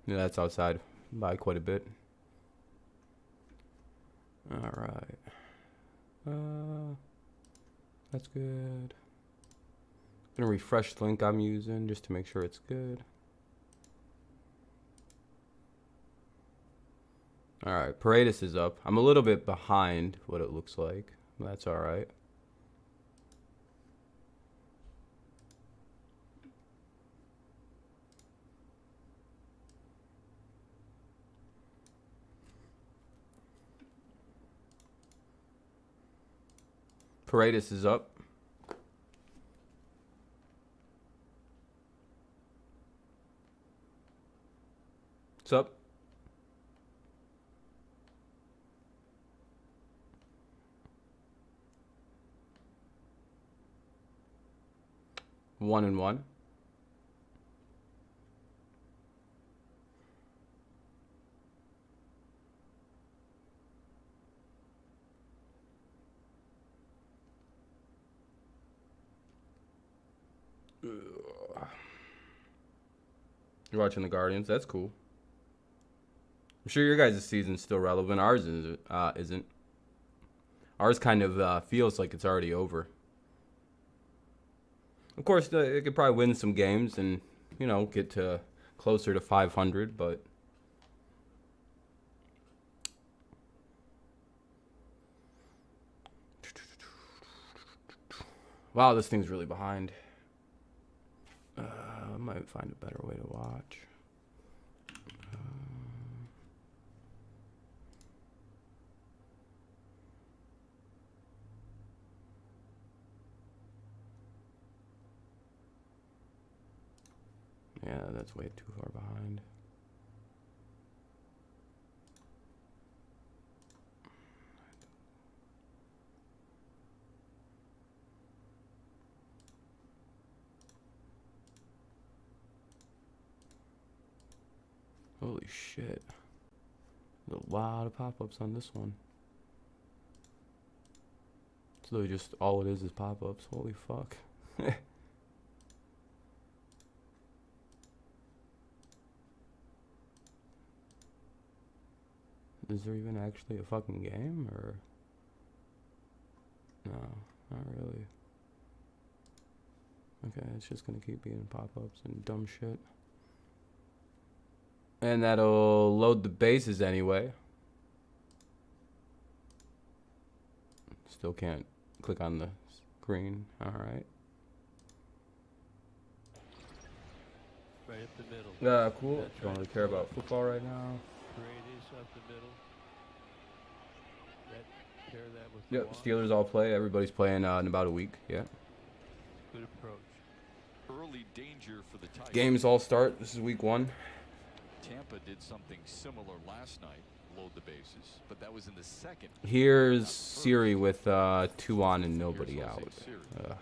Yeah, that's outside by quite a bit. All right. That's good. Gonna refresh the link I'm using just to make sure it's good. All right, Paredes is up. I'm a little bit behind what it looks like. That's all right. Paredes is up. What's up? One and one. You're watching the Guardians. That's cool. I'm sure your guys' season's still relevant. Ours isn't. Ours kind of feels like it's already over. Of course, it could probably win some games and, you know, get to closer to 500, but wow, this thing's really behind. I might find a better way to watch. Yeah, that's way too far behind. Holy shit. There's a lot of pop-ups on this one. It's literally just all it is pop-ups. Holy fuck. Is there even actually a fucking game, or? No, not really. Okay, it's just gonna keep being pop-ups and dumb shit. And that'll load the bases anyway. Still can't click on the screen. Alright. Right up the middle. Cool. That's Don't right. really care about football right now. Paredes up the middle. Pair that with Yep, the Steelers all play. Everybody's playing in about a week. Yeah. good approach. Early danger for the Tigers. Games all start. This is week 1. Tampa did something similar last night, load the bases, but that was in the second. Here's Siri with 2 on and nobody out.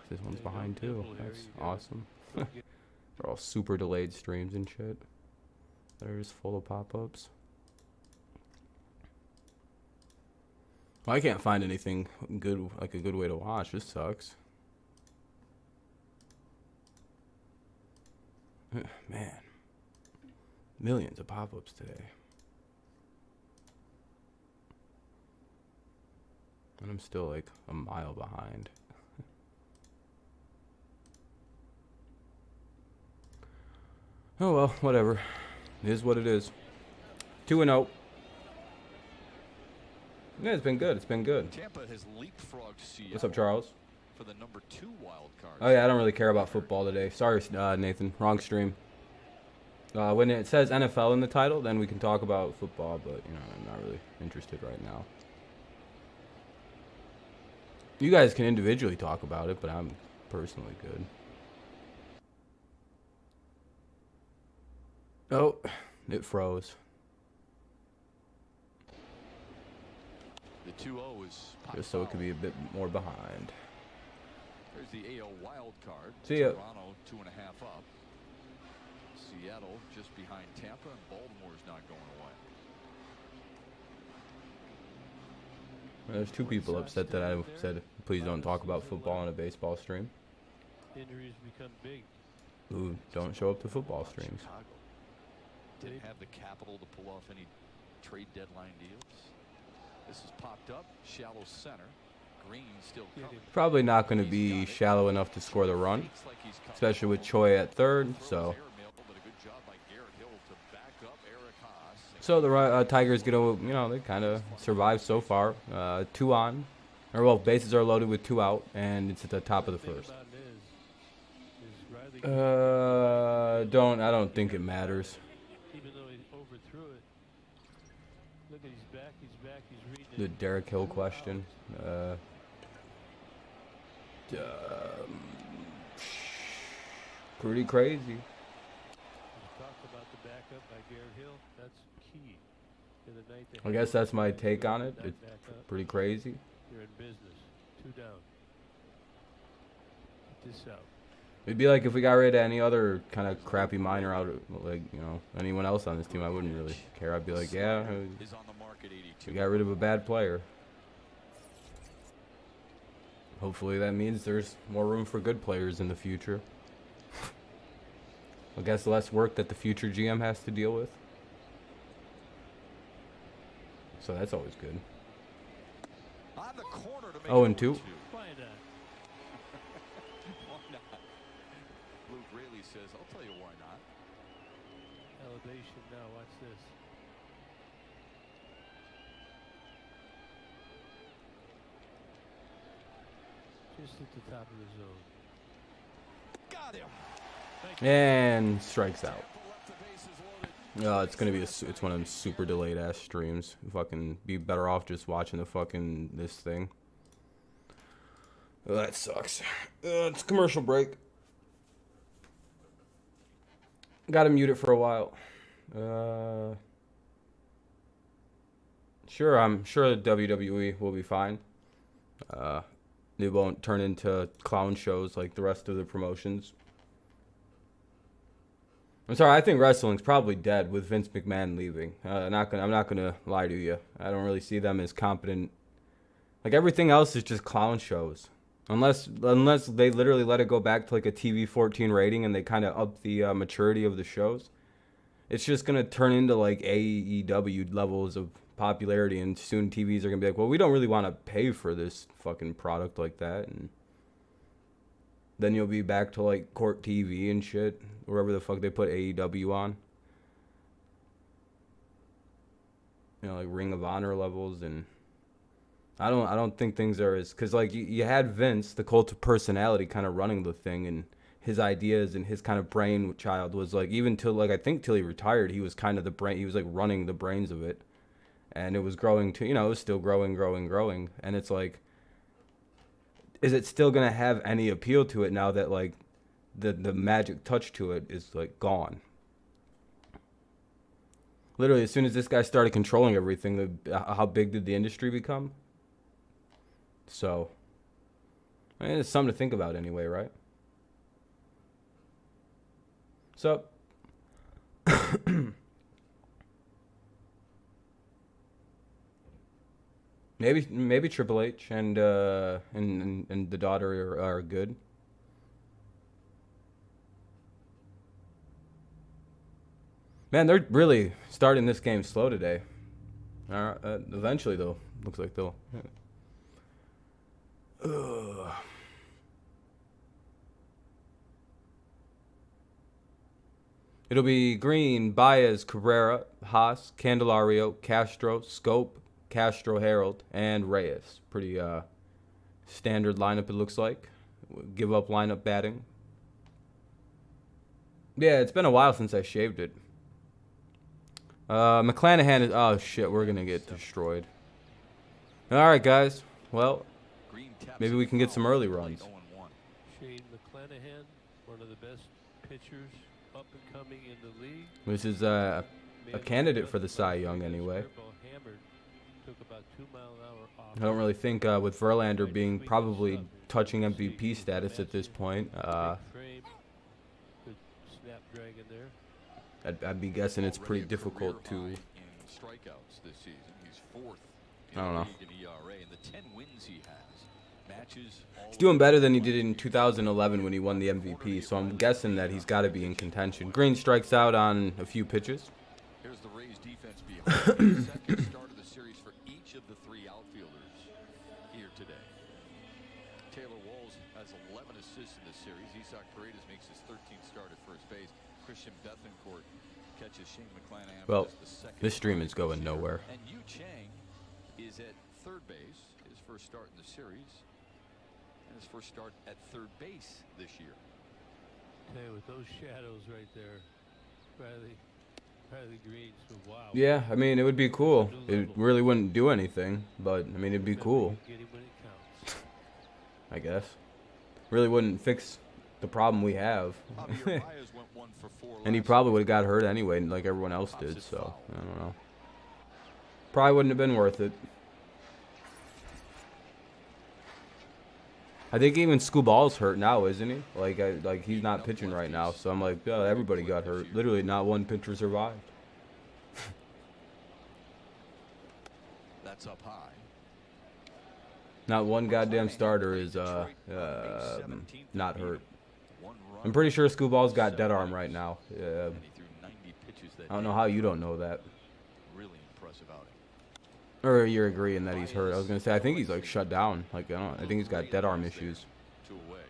This one's behind too. That's awesome. They're all super delayed streams and shit. They're just full of pop-ups. Well, I can't find anything good, like a good way to watch. This sucks. Man. Millions of pop-ups today. And I'm still like a mile behind. Oh well, whatever. It is what it is. 2-0. Yeah, it's been good. It's been good. Tampa has leapfrogged Seattle. What's up, Charles? For the number 2 wild card. Oh yeah, I don't really care about football today. Sorry, Nathan. Wrong stream. When it says NFL in the title, then we can talk about football, but you know, I'm not really interested right now. You guys can individually talk about it, but I'm personally good. Oh, it froze. The 2-0 is Just so it could be a bit more behind. There's the AL wild card. See ya. Toronto 2.5 up. Seattle just behind Tampa, and Baltimore's not going away. There's 2 people upset that I said, please don't talk about football on a baseball stream. Injuries become big. Who don't show up to football streams. didn't have the capital to pull off any trade deadline deals. This is popped up, shallow center. Green still covered. Probably not going to be shallow enough to score the run, especially with Choi at third. So the Tigers get to, they kind of survive so far. 2 on, or well, bases are loaded with 2 out, and it's at the top of the first. I don't think it matters. Even though he overthrew it. Look at his back, he's reading it. The Derek Hill question. Pretty crazy. We talked about the backup by Garrett Hill. That's key to the night. I guess that's my take on it. It's pretty crazy. You're in business. 2 down. Get this out. It'd be like if we got rid of any other kind of crappy minor out, like, anyone else on this team, I wouldn't really care. I'd be like, yeah, we got rid of a bad player. Hopefully that means there's more room for good players in the future. I guess less work that the future GM has to deal with. So that's always good. 0-2. Why not? Luke Rayleigh says, I'll tell you why not. Elevation now, watch this. Just at the top of the zone. Got him. And strikes out. It's gonna be it's one of them super delayed ass streams. Fucking be better off just watching the fucking this thing. Oh, that sucks. It's commercial break. Gotta mute it for a while. Sure, I'm sure the WWE will be fine. They won't turn into clown shows like the rest of the promotions. I'm sorry, I think wrestling's probably dead with Vince McMahon leaving. I'm not gonna lie to you. I don't really see them as competent. Like everything else is just clown shows. Unless they literally let it go back to like a TV 14 rating and they kind of up the maturity of the shows. It's just gonna turn into like AEW levels of popularity, and soon TVs are gonna be like, well, we don't really want to pay for this fucking product like that, and then you'll be back to like Court TV and shit, wherever the fuck they put AEW on. Like Ring of Honor levels, and I don't think things are as, because like you had Vince, the cult of personality, kind of running the thing, and his ideas and his kind of brain child was like, even till like I think till he retired, he was kind of the brain. He was like running the brains of it, and it was growing to, it was still growing, and it's like, is it still gonna have any appeal to it now that like the magic touch to it is like gone? Literally, as soon as this guy started controlling everything, how big did the industry become? So, I mean, it's something to think about anyway, right? So, maybe Triple H and the daughter are good. Man, they're really starting this game slow today. Eventually, though, looks like they'll. It'll be Green, Baez, Cabrera, Haas, Candelario, Castro, Scope, Castro, Harold, and Reyes. Pretty standard lineup, it looks like. Give up lineup batting. Yeah, it's been a while since I shaved it. McClanahan is... Oh, shit, we're going to get destroyed. All right, guys. Well, maybe we can get some early runs. Shane McClanahan, one of the best pitchers up and coming in the league. This is a candidate for the Cy Young anyway. I don't really think with Verlander being probably touching MVP status at this point, I'd be guessing it's pretty difficult to. Strikeouts this season. He's 4th I don't know. in ERA, and the 10 wins he has matches. He's doing better than he did in 2011 when he won the MVP, so I'm guessing that he's got to be in contention. Green strikes out on a few pitches. Second start of the series for each of the three outfielders here today. Taylor Walls has 11 assists in this series. Isak Paredes makes his 13th start at first base. Christian Bethencourt catches Shane McClanahan. Well, the second this stream is going nowhere. And Yu Chang is at third base. His first start in the series. And his first start at third base this year. Hey, with those shadows right there, Riley Greens, wow. Yeah, I mean, it would be cool. It really wouldn't do anything, but, I mean, it'd be cool, Get him when it counts. I guess. Really wouldn't fix the problem we have. Javier Baez went 1 for 4 And he last probably would have got hurt anyway, like everyone else did, so, I don't know. Probably wouldn't have been worth it. I think even Scooball's hurt now, isn't he? Like he's not pitching right now, so I'm like, oh, everybody got hurt. Literally, not one pitcher survived. That's up high. Not one goddamn starter is not hurt. I'm pretty sure Scooball's got dead arm right now. And he threw 90 pitches that I don't know day. how you don't know that. Really impressive outing. Or you're agreeing that he's hurt. I was gonna say I think he's like shut down. Like I think he's got dead arm issues. 2 away.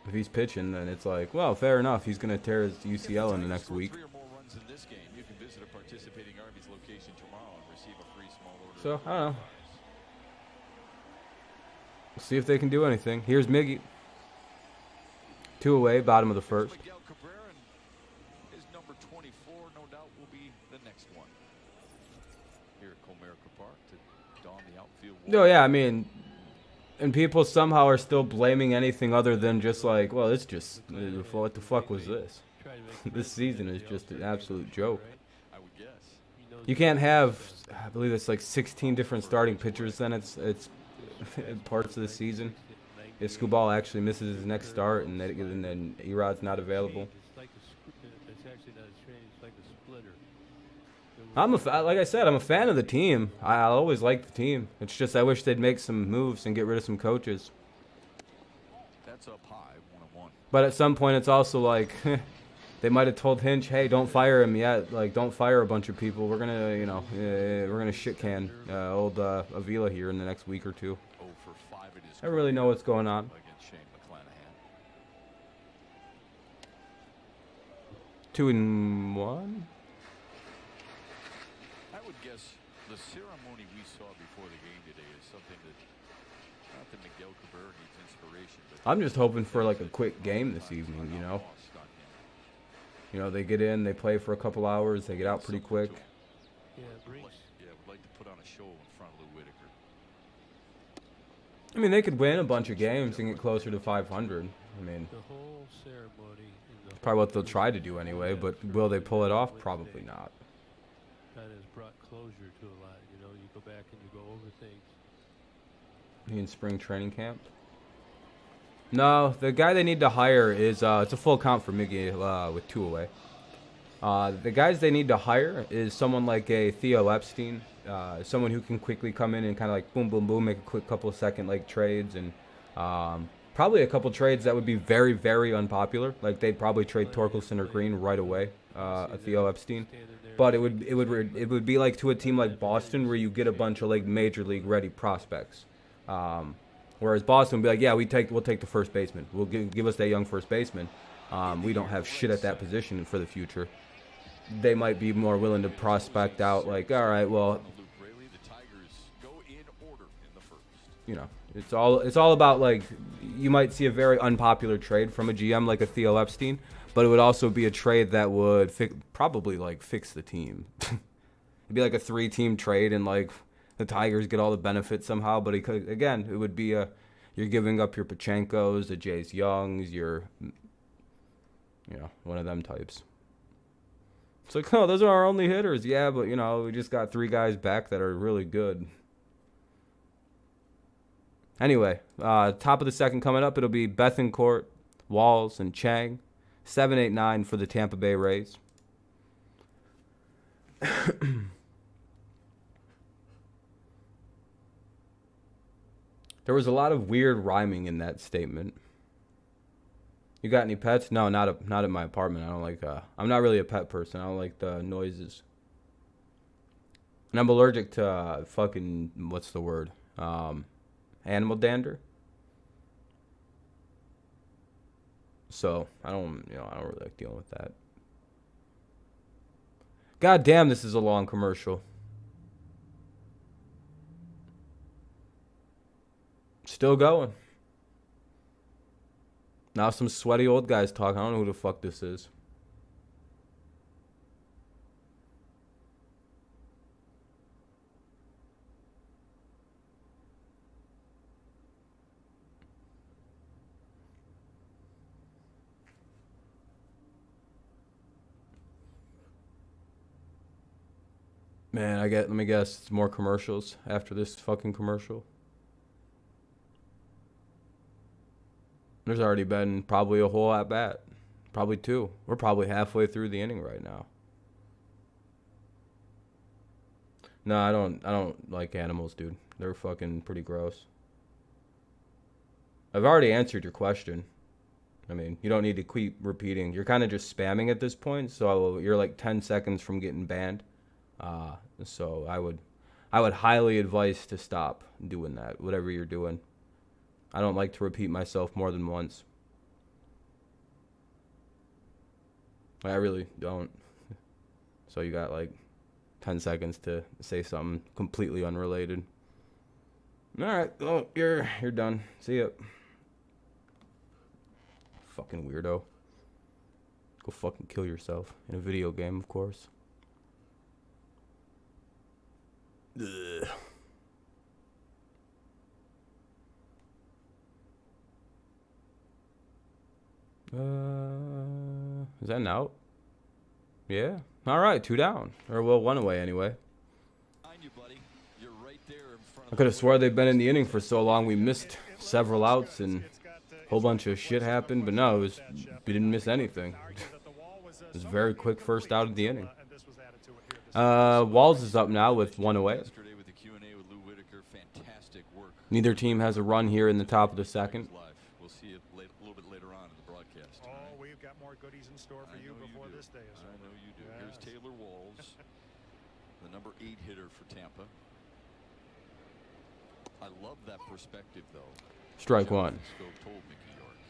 If he's pitching, then it's like, well, fair enough. He's gonna tear his UCL in the next week. 3 or more runs in this game. You can visit a participating Arby's location tomorrow and receive a free small order. So I don't know. See if they can do anything. Here's Miggy. 2 away, bottom of the first. Miguel Cabrera and his number 24, no doubt, will be the next one. Here at Comerica Park to don the outfield wall. No, yeah, I mean, and people somehow are still blaming anything other than just like, well, it's just, what the fuck was this? Try to make This season is just an absolute joke. I would guess. You can't have, I believe it's like 16 different starting pitchers. Then it's parts of the season. If Scooball actually misses his next start and then Erod's not available. It's like it's actually not a strange. It's like a splitter. Like I said, I'm a fan of the team. I always like the team. It's just I wish they'd make some moves and get rid of some coaches. That's up high, 1-1. But at some point, it's also like they might have told Hinch, "Hey, don't fire him yet. Like, don't fire a bunch of people. We're gonna, we're gonna shit can old Avila here in the next week or 2." 0 for 5 it is. I don't really know what's going on. Against Shane McClanahan. 2-1. I would guess the ceremony we saw before the game today is something that not that Miguel Cabrera needs inspiration, but I'm just hoping for like a quick game this evening. lost on him. They get in, they play for a couple hours, they get out pretty quick. Yeah, brings. Would like to put on a show in front of Lou Whitaker. I mean, they could win a bunch of games and get closer to 500. I mean, The whole ceremony in the probably what they'll try to do anyway, but will they pull it off? Probably not. kind of has brought closure to a lot. You know, you go back and you go over things. He in spring training camp? No, the guy they need to hire is, it's a full count for Miggy with 2 away. The guys they need to hire is someone like a Theo Epstein, someone who can quickly come in and kind of like boom, boom, boom, make a quick couple of second like trades, and probably a couple trades that would be very, very unpopular. Like they'd probably trade Torkelson or Green right away, a Theo Epstein. But it would be like to a team like Boston where you get a bunch of like major league ready prospects. Whereas Boston would be like, yeah, we'll take the first baseman. We'll give us that young first baseman. We don't have shit at that position for the future. They might be more willing to prospect out like, all right, well, The Tigers go in order in the first. you know, it's all about like you might see a very unpopular trade from a GM like a Theo Epstein, but it would also be a trade that would probably like fix the team. It'd be like a 3-team trade and like the Tigers get all the benefits somehow, but again, it would be you're giving up your Pachenkos, the Jays Youngs, one of them types. It's like, oh, those are our only hitters. Yeah, but we just got 3 guys back that are really good. Anyway, top of the second coming up, it'll be Bethencourt, Walls, and Chang. 7-8-9 for the Tampa Bay Rays. There was a lot of weird rhyming in that statement. You got any pets? No, not at my apartment. I don't like. I'm not really a pet person. I don't like the noises. And I'm allergic to fucking, what's the word? Animal dander. So I don't really like dealing with that. God damn, this is a long commercial. Still going. Now some sweaty old guys talk. I don't know who the fuck this is. Man, let me guess, it's more commercials after this fucking commercial. There's already been probably a whole at bat. Probably two. We're probably halfway through the inning right now. No, I don't like animals, dude. They're fucking pretty gross. I've already answered your question. I mean, you don't need to keep repeating. You're kind of just spamming at this point, so you're like 10 seconds from getting banned. So I would highly advise to stop doing that, whatever you're doing. I don't like to repeat myself more than once. I really don't. So you got like 10 seconds to say something completely unrelated. All right, oh, you're done. See ya. Fucking weirdo. Go fucking kill yourself in a video game, of course. Ugh. Is that an out? Yeah. All right, 2 down. Or well, 1 away anyway. I could have swore they've been in the inning for so long we missed several outs and a whole bunch of shit happened, but no, we didn't miss anything. It was a very quick first out of the inning. Walls is up now with 1 away. Neither team has a run here in the top of the second. We'll see it a little bit later on in the broadcast. Oh, we've got more goodies in store for you before this day is over. I know you do. Here's Taylor Walls, the number 8 hitter for Tampa. I love that perspective, though. Strike 1. Scope told Mickey York,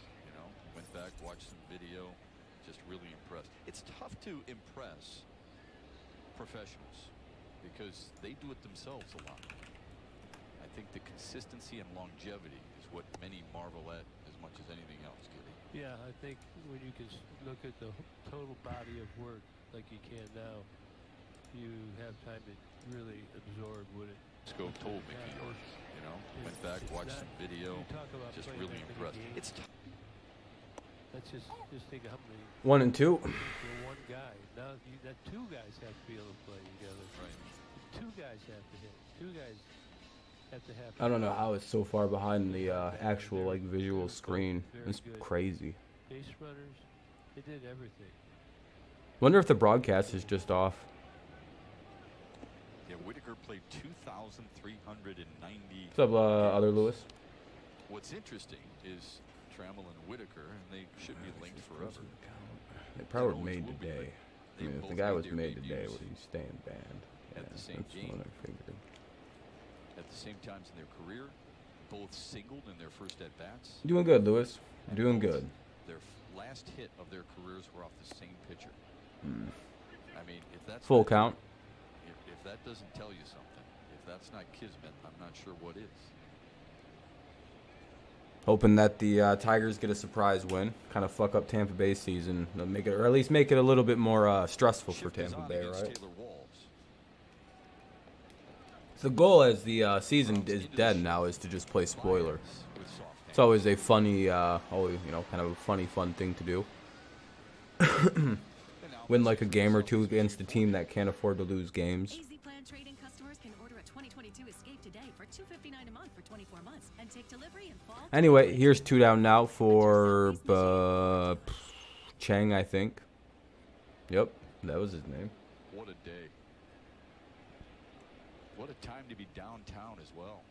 went back, watched some video, just really impressed. It's tough to impress professionals because they do it themselves a lot. I think the consistency and longevity is what many marvel at as much as anything else, Giddy. Yeah, I think when you can look at the total body of work like you can now, you have time to really absorb what it. Scope told Mickey York, went back, watched some video, just really impressed. It's Let's just think of how many. 1 and 2. For one guy. Now that 2 guys have to be able to play together. right. 2 guys have to hit. 2 guys have to have. I don't know how it's so far behind the actual like visual screen. It's crazy. Base runners, they did everything. Wonder if the broadcast is just off. Yeah, Whitaker played 2,390. What's up, other Lewis? What's interesting is Trammell and Whitaker, and they should be linked forever. They probably were made today. I mean, if the guy was made today, would he stay in band? Yeah, At the same that's game. what I figured. At the same times in their career, both singled in their first at-bats. Doing good, Lewis. and Doing both good. Their last hit of their careers were off the same pitcher. I mean, if that's Full not- count. If that doesn't tell you something, if that's not kismet, I'm not sure what is. Hoping that the Tigers get a surprise win, kind of fuck up Tampa Bay's season, make it, or at least make it a little bit more stressful for Shift is Tampa on Bay, against right? Taylor Walls. The goal as the season is dead now is to just play spoiler. It's always a funny, always kind of a funny, fun thing to do. Win like a game or two against a team that can't afford to lose games. AZ Plan Trading customers can order a 2022 Escape today for $259 a month for 24 months and take delivery in fall. Anyway, here's 2 down now for Chang, I think. Yep, that was his name. What a day. What a time to be downtown as well.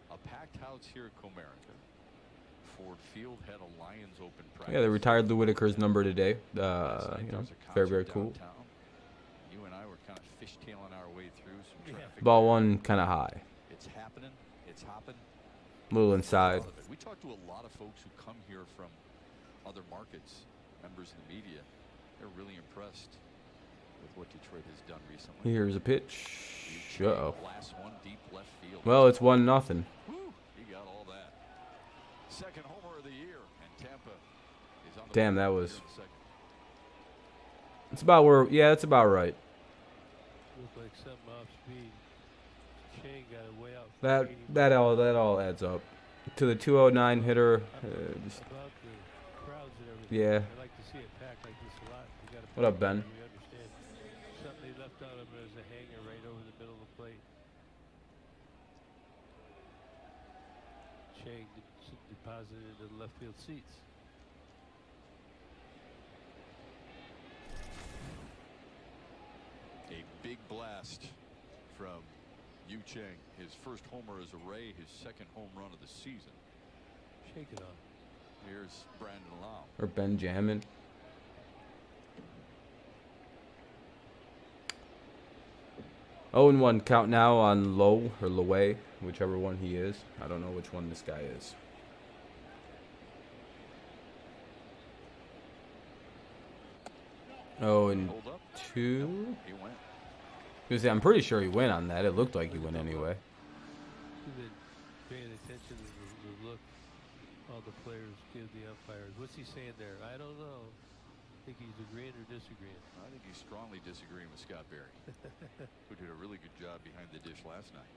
A packed house here at Comerica. Ford Field had a Lions open practice. Yeah, they retired Lou Whitaker's number today. Very, very cool. Downtown. You and I were kind of fishtailing our way through some traffic. Ball there. one kind of high. It's happening. It's hopping. A little inside. We talked to a lot of folks who come here from other markets, members in the media. They're really impressed with what Detroit has done recently. Here's a pitch. Uh-oh. Last one, deep left field. Well, it's 1-0. Woo, he got all that. Second homer of the year, and Tampa is on the Damn, board that here was. in the second. It's about where. Yeah, it's about right. Looked like something off speed. Shane got it way out. That all adds up. To the 209 hitter. Just, About the crowds and everything. yeah. I like to see it packed like this a lot. We gotta What up, Ben? We understand. Something they left out of it as a hanger right over the middle of the plate. Shane deposited into the left field seats. A big blast from Yu Chang. His first homer as a Ray, his second home run of the season. Shake it off. Here's Brandon Lau. Or Benjamin. Oh, and 1 count now on Low or Lowe, whichever one he is. I don't know which one this guy is. Oh, and Hold up. 2. He went. Because I'm pretty sure he went on that. It looked like he went anyway. You've been paying attention to the look all the players give the umpires. What's he saying there? I don't know. Think he's agreeing or disagreeing? I think he's strongly disagreeing with Scott Berry, who did a really good job behind the dish last night.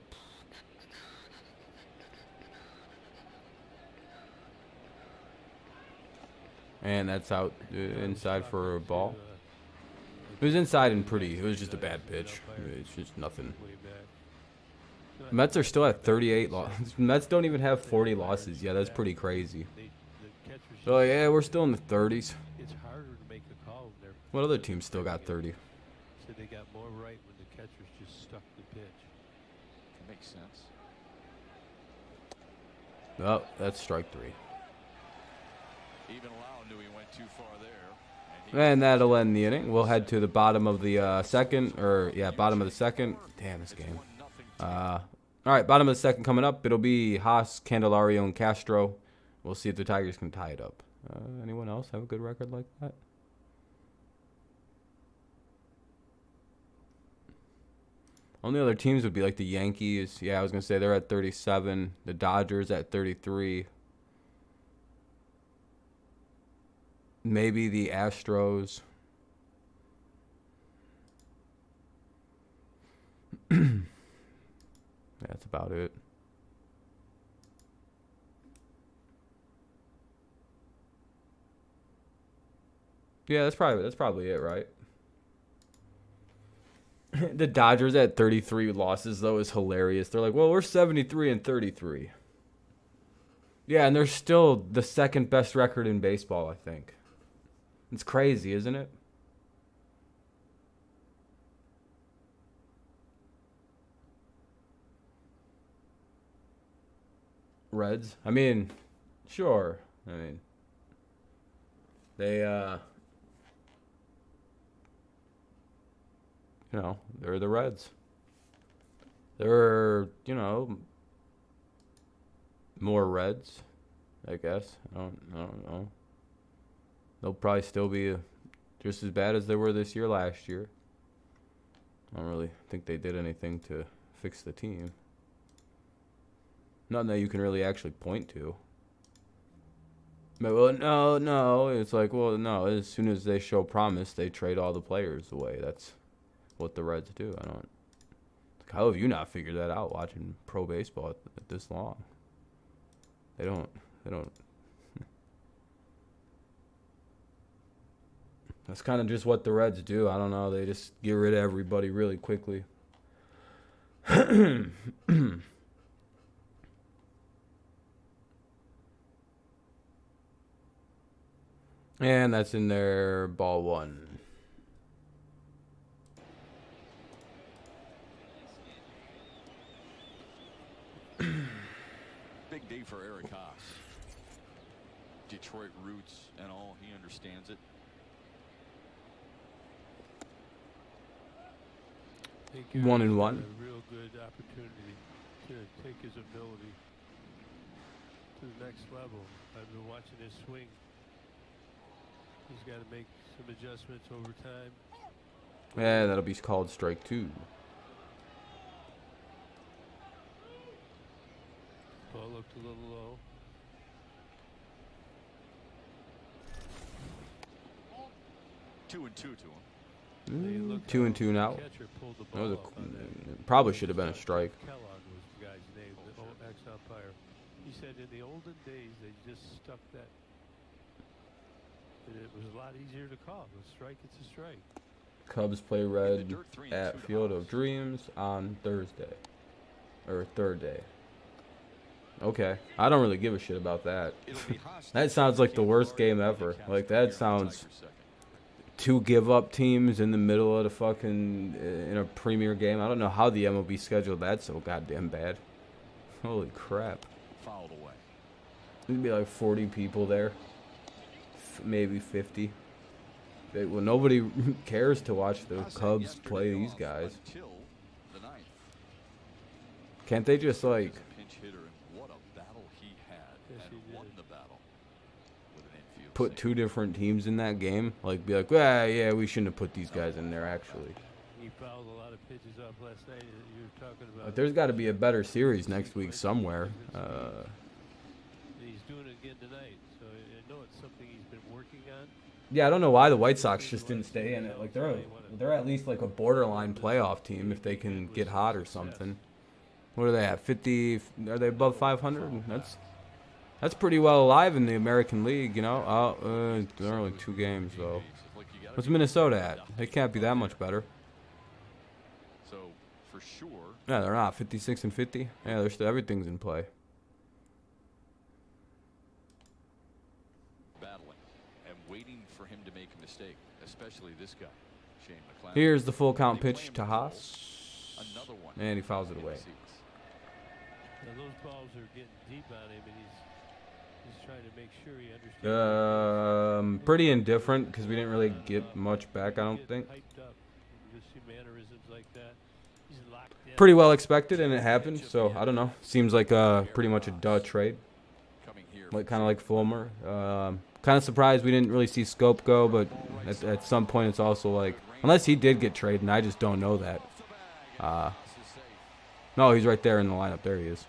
And that's out inside for a ball. It was inside and pretty. It was just a bad pitch. It's just nothing. Mets are still at 38 losses. Mets don't even have 40 losses. Yeah, that's pretty crazy. So yeah, we're still in the 30s. It's harder to make a call when they're. What other teams still got 30? So they got more right when the catchers just stuck the pitch. That makes sense. Oh, that's strike 3. Even Lau knew he went too far there. And that'll end the inning. We'll head to the bottom of the second, or yeah, bottom of the second. Damn, this game. All right, bottom of the second coming up. It'll be Haas, Candelario, and Castro. We'll see if the Tigers can tie it up. Anyone else have a good record like that? Only other teams would be like the Yankees. Yeah, I was going to say they're at 37. The Dodgers at 33. Maybe the Astros. That's about it. Yeah, that's probably it, right? The Dodgers at 33 losses though is hilarious. They're like, well, we're 73 and 33. Yeah, and they're still the second best record in baseball, I think. It's crazy, isn't it? Reds? I mean, sure. I mean, they, you know, they're the Reds. They're, you know, more Reds, I guess. I don't know. They'll probably still be just as bad as they were this year last year. I don't really think they did anything to fix the team. Nothing that you can really actually point to. But, well, no. It's like, well, no. As soon as they show promise, they trade all the players away. That's what the Reds do. I don't. Like, how have you not figured that out watching pro baseball at this long? They don't. That's kind of just what the Reds do. I don't know. They just get rid of everybody really quickly. And that's in there, ball 1. Big day for Eric Haas. Detroit roots and all, he understands it. think 1-1. A real good opportunity to take his ability to the next level. I've been watching his swing. He's got to make some adjustments over time. Yeah, that'll be called strike 2. Ball looked a little low. Two and two to him. They looked 2-2 now. Catcher pulled the That was ball up on that. probably should have been a strike. Kellogg was the guy's name, the old ex-umpire. He said in the olden days they just stuck that. It was a lot easier to call. A strike, it's a strike. Cubs play red at Field of Dreams on Thursday. Or third day. Okay. I don't really give a shit about that. That sounds like the worst game ever. Like, that sounds... 2 give-up teams in the middle of the fucking... in a premier game. I don't know how the MLB scheduled that so goddamn bad. Holy crap. Fouled away. There'd be like 40 people there. Maybe 50. Well, nobody cares to watch the Cubs play these guys. Can't they just like Pinch hitter, and what a battle he had, Yes, and he won did. the battle with an infield put save. 2 different teams in that game? Like be like, well, yeah, we shouldn't have put these guys in there actually. He fouled a lot of pitches off last night. You were talking about. Like, there's got to be a better series next week somewhere. And he's doing it again tonight, so I know it's something he's been working on. Yeah, I don't know why the White Sox just didn't stay in it. Like they're at least like a borderline playoff team if they can get hot or something. What are they at? 50? Are they above 500? That's pretty well alive in the American League, you know. They're only 2 games though. What's Minnesota at? They can't be that much better. So for sure, Yeah, they're not 56 and 50. Yeah, they're still, everything's in play. battling and waiting for him to make a mistake, especially this guy, Shane McClanahan. Here's the full count pitch to Haas, Another one. and he fouls it in away. the seats. Now those balls are getting deep on him, and he's trying to make sure he understands. Pretty indifferent because we didn't really get much back, I don't think. Hyped up. You see mannerisms like that. He's locked in. Pretty well expected, and it happened. So I don't know. Seems like pretty much a duh trade, Coming here like kind of like Fulmer. Kind of surprised we didn't really see Scope go, but at some point it's also like unless he did get traded, and I just don't know that. No, he's right there in the lineup. There he is.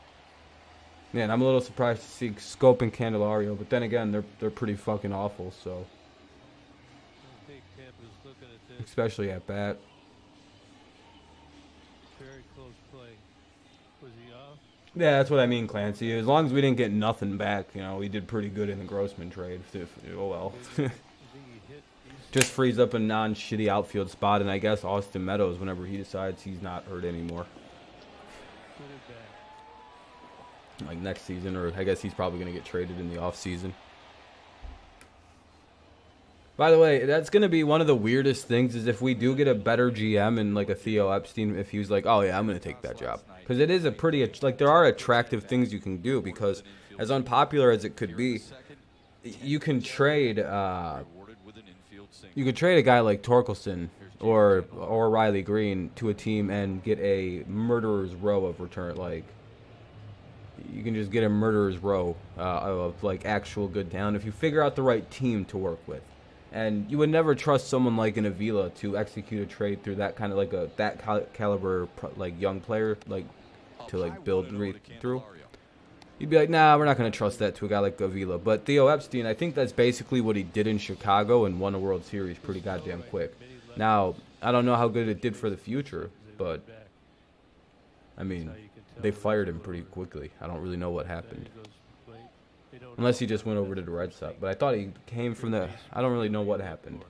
Man, I'm a little surprised to see Scope and Candelario, but then again, they're pretty fucking awful. So I think Tampa's looking at this. especially at bat. Very close play. Was he off? Yeah, that's what I mean, Clancy. As long as we didn't get nothing back, you know, we did pretty good in the Grossman trade. Oh well. I think he hit. Just frees up a non-shitty outfield spot, and I guess Austin Meadows, whenever he decides he's not hurt anymore, Put it back. like next season, or I guess he's probably going to get traded in the off-season. By the way, that's going to be one of the weirdest things is if we do get a better GM and like a Theo Epstein, if he was like, oh yeah, I'm going to take that job. Because it is a pretty, like there are attractive things you can do because as unpopular as it could be, you can trade, rewarded with an infield single. you could trade a guy like Torkelson or Riley Green to a team and get a murderer's row of return. Like you can just get a murderer's row of like actual good talent if you figure out the right team to work with. And you would never trust someone like an Avila to execute a trade through that kind of like caliber like young player like to like build through. You'd be like, nah, we're not going to trust that to a guy like Avila. But Theo Epstein, I think that's basically what he did in Chicago and won a World Series pretty goddamn quick. Now, I don't know how good it did for the future, but I mean, they fired him pretty quickly. I don't really know what happened. Unless he just went over to the Red Sox. But I thought he came from the... I don't really know what happened.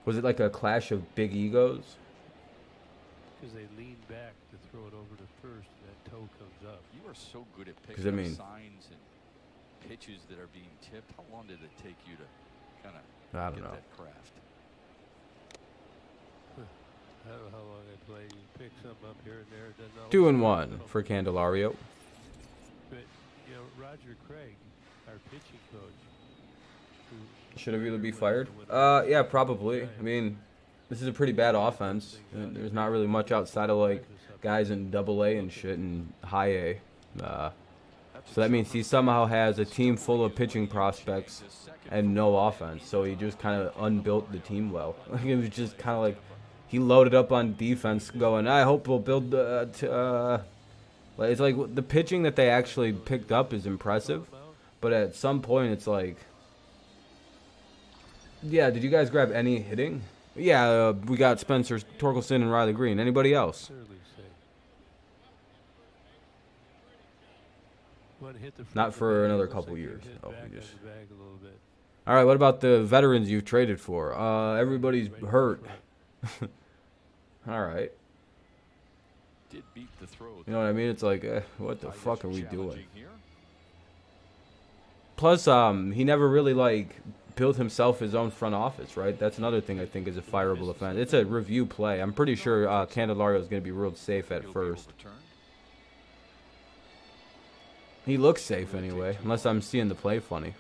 Was it like a clash of big egos? Because they lean back to throw it over to first, and that toe comes up. You are so good at 'Cause picking I up mean- signs and pitches that are being tipped. How long did it take you to kind I of don't get know. that craft? I don't know how long I played. You pick something up here and there. It doesn't always 2 and work, 1 so- for Candelario. But, you know, Roger Craig, our pitching coach, who Should Avila be fired? Yeah, probably. I mean, this is a pretty bad offense. There's not really much outside of like guys in Double-A and shit and High A. So that means he somehow has a team full of pitching prospects and no offense. So he just kind of unbuilt the team well. Like it was just kind of like he loaded up on defense, going, "I hope we'll build." It's like the pitching that they actually picked up is impressive, but at some point it's like, yeah. Did you guys grab any hitting? Yeah, we got Spencer Torkelson and Riley Green. Anybody else? Not for another couple years. Oh, all right, what about the veterans you've traded for? Everybody's hurt. All right. Did beat the throw. You know what I mean? It's like, what the fuck are we doing? Plus, he never really like built himself his own front office, right? That's another thing I think is a fireable offense. It's a review play. I'm pretty sure Candelario is going to be ruled safe at first. He looks safe anyway, unless I'm seeing the play funny.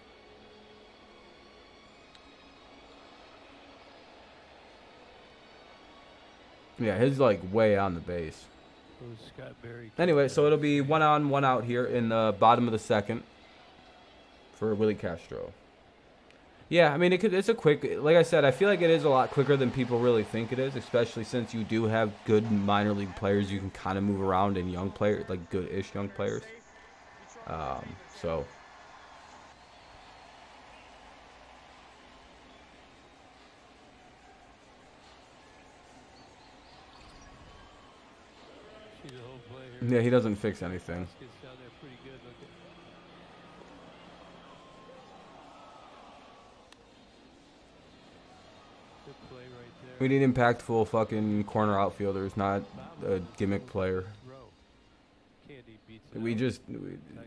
Yeah, he's like way on the base. Anyway, so it'll be 1 on, 1 out here in the bottom of the second for Willie Castro. Yeah, I mean, it's a quick, like I said, I feel like it is a lot quicker than people really think it is, especially since you do have good minor league players you can kind of move around and young players, like good-ish young players. So yeah, he doesn't fix anything. We need impactful fucking corner outfielders, not a gimmick player. We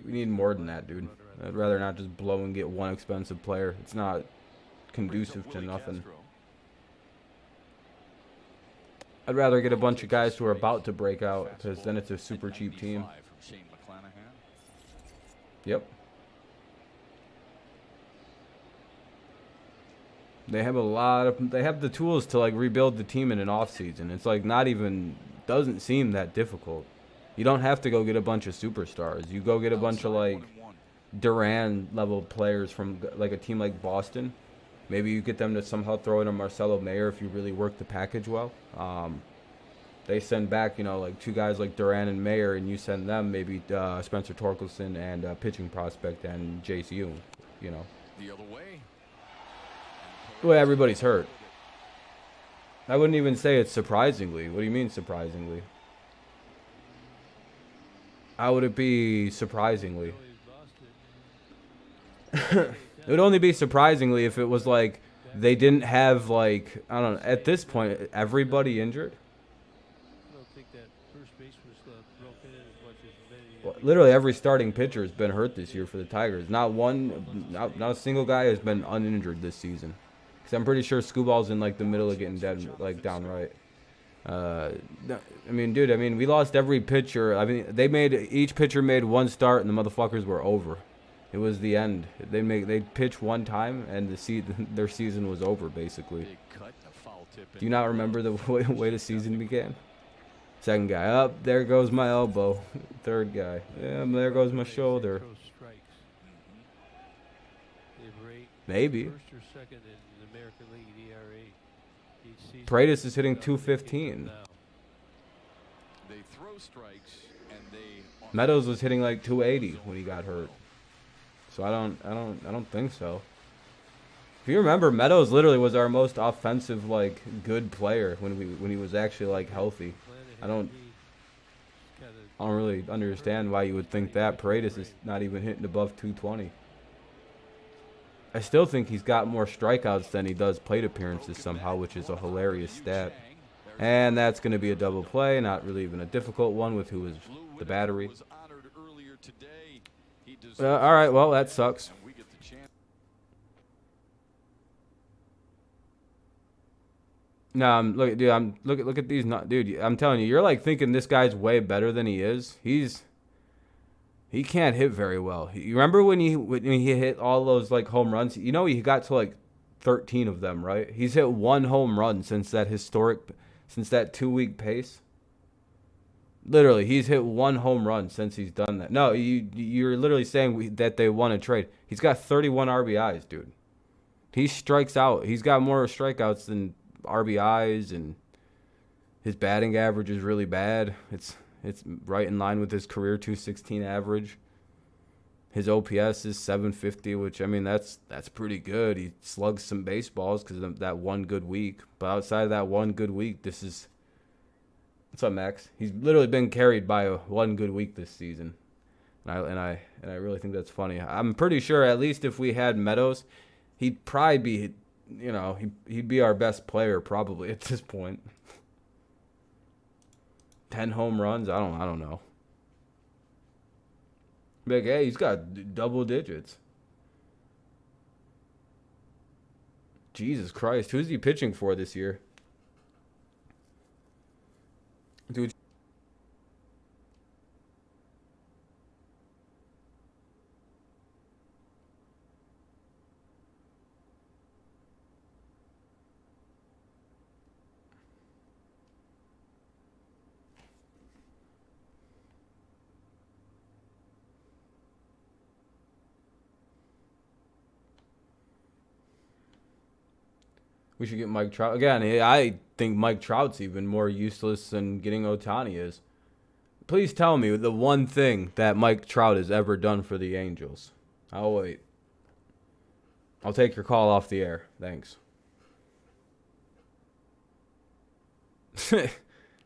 need more than that, dude. I'd rather not just blow and get one expensive player. It's not conducive to nothing. I'd rather get a bunch of guys who are about to break out, because then it's a super cheap team. Yep. They have they have the tools to like rebuild the team in an off season. It's like doesn't seem that difficult. You don't have to go get a bunch of superstars. You go get a bunch of like Duran level players from like a team like Boston. Maybe you get them to somehow throw in a Marcelo Mayer if you really work the package well. They send back, like 2 guys like Duran and Mayer, and you send them maybe Spencer Torkelson and pitching prospect and JCU, The other way. Well, everybody's hurt. I wouldn't even say it's surprisingly. What do you mean surprisingly? How would it be surprisingly? It would only be surprisingly if it was like they didn't have like, I don't know, at this point, everybody injured. Well, literally every starting pitcher has been hurt this year for the Tigers. Not a single guy has been uninjured this season. Because I'm pretty sure Scooball's in like the middle of getting dead, like downright. I mean, dude, we lost every pitcher. I mean, each pitcher made one start and the motherfuckers were over. It was the end. They pitched one time and their season was over basically. Do you not remember the way the season began? Second guy up, there goes my elbow. Third guy, yeah, there goes my shoulder. Maybe. Paredes is hitting 215. Meadows was hitting like 280 when he got hurt. So I don't think so. If you remember, Meadows literally was our most offensive like good player when he was actually like healthy. I don't really understand why you would think that. Paredes is not even hitting above 220. I still think he's got more strikeouts than he does plate appearances somehow, which is a hilarious stat. And that's going to be a double play, not really even a difficult one with who is the battery. All right, well, that sucks. No, look at these. Dude, I'm telling you, you're like thinking this guy's way better than he is. He can't hit very well. You remember when he hit all those like home runs? He got to like 13 of them, right? He's hit 1 home run since that 2-week pace. Literally, he's hit 1 home run since he's done that. No, you're literally saying that they won a trade. He's got 31 RBIs, dude. He strikes out. He's got more strikeouts than RBIs, and his batting average is really bad. It's right in line with his career .216 average. His OPS is 750, which, I mean, that's pretty good. He slugs some baseballs because of that one good week. But outside of that one good week, this is... What's up, Max? He's literally been carried by one good week this season. And I really think that's funny. I'm pretty sure at least if we had Meadows, he'd probably be, you know, he'd be our best player probably at this point. 10 home runs? I don't know. Like, hey, he's got double digits. Jesus Christ, who's he pitching for this year? Dude. We should get Mike Trout. Again, I think Mike Trout's even more useless than getting Ohtani is. Please tell me the one thing that Mike Trout has ever done for the Angels. I'll wait. I'll take your call off the air. Thanks.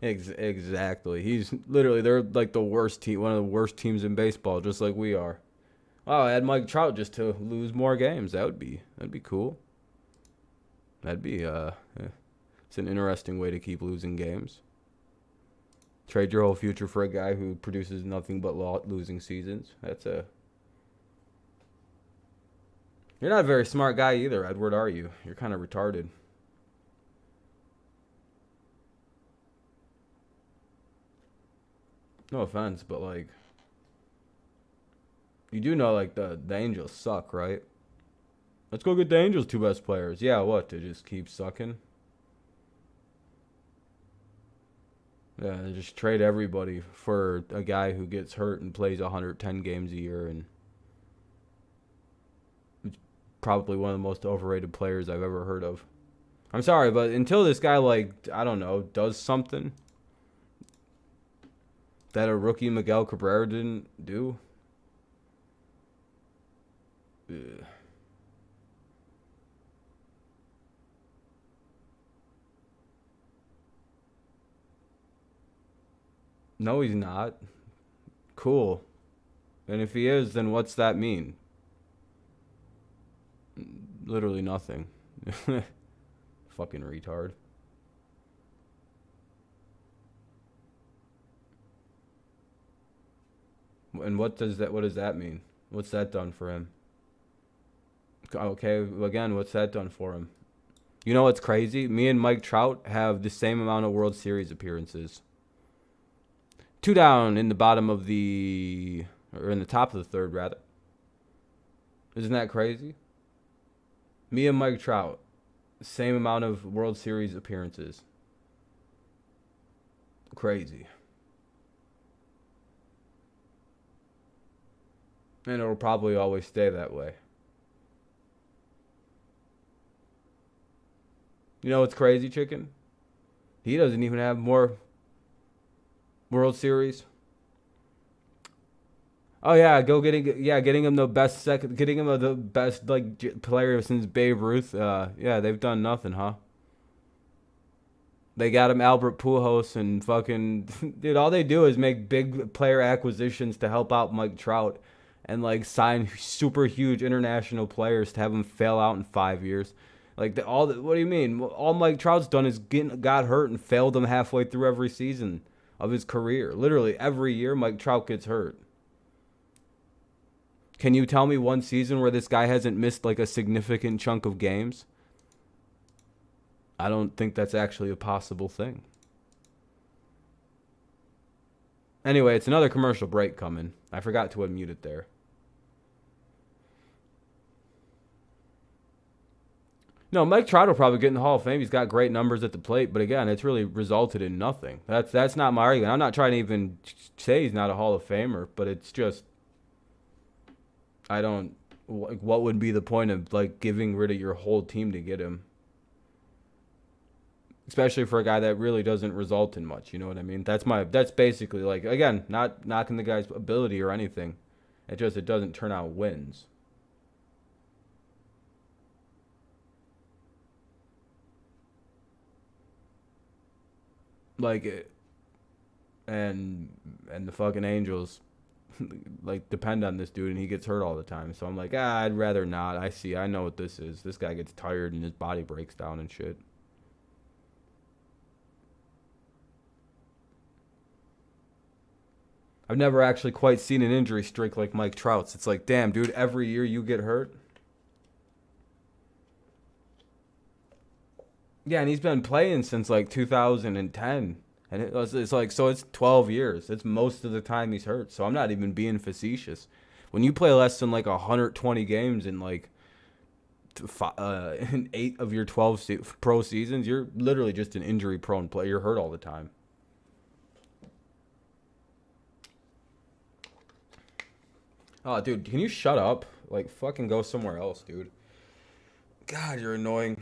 Exactly. He's literally, they're like the worst team, one of the worst teams in baseball, just like we are. Wow, I had Mike Trout just to lose more games. That'd be cool. That'd be it's an interesting way to keep losing games. Trade your whole future for a guy who produces nothing but losing seasons. You're not a very smart guy either, Edward, are you? You're kind of retarded. No offense, but like, you do know like the Angels suck, right? Let's go get the Angels' 2 best players. Yeah, what? To just keep sucking? Yeah, just trade everybody for a guy who gets hurt and plays 110 games a year and probably one of the most overrated players I've ever heard of. I'm sorry, but until this guy, like, I don't know, does something that a rookie Miguel Cabrera didn't do. Ugh. No, he's not. Cool. And if he is, then what's that mean? Literally nothing. Fucking retard. And what does that mean? What's that done for him? Okay, again, what's that done for him? You know what's crazy? Me and Mike Trout have the same amount of World Series appearances. 2 down in the bottom of the... Or in the top of the third, rather. Isn't that crazy? Me and Mike Trout. Same amount of World Series appearances. Crazy. And it'll probably always stay that way. You know what's crazy, chicken? He doesn't even have more World Series. Oh yeah, getting him the best the best like player since Babe Ruth. Yeah, they've done nothing, huh? They got him Albert Pujols and fucking dude. All they do is make big player acquisitions to help out Mike Trout, and like sign super huge international players to have him fail out in 5 years. Like what do you mean? All Mike Trout's done is got hurt and failed him halfway through every season of his career. Literally every year Mike Trout gets hurt. Can you tell me one season where this guy hasn't missed like a significant chunk of games? I don't think that's actually a possible thing. Anyway, it's another commercial break coming. I forgot to unmute it there. No, Mike Trout will probably get in the Hall of Fame. He's got great numbers at the plate, but again, it's really resulted in nothing. That's not my argument. I'm not trying to even say he's not a Hall of Famer, but it's just I don't. Like, what would be the point of like giving rid of your whole team to get him? Especially for a guy that really doesn't result in much. You know what I mean? That's basically like, again, not knocking the guy's ability or anything. It doesn't turn out wins. Like it, and the fucking Angels like depend on this dude, and he gets hurt all the time. So I'm like, I'd rather not. I know what this is. This guy gets tired and his body breaks down and shit. I've never actually quite seen an injury streak like Mike Trout's. It's like, damn, dude, every year you get hurt. Yeah, and he's been playing since like 2010. And it's like, so it's 12 years. It's most of the time he's hurt. So I'm not even being facetious. When you play less than like 120 games in like in 8 of your 12 pro seasons, you're literally just an injury-prone player. You're hurt all the time. Oh, dude, can you shut up? Like, fucking go somewhere else, dude. God, you're annoying.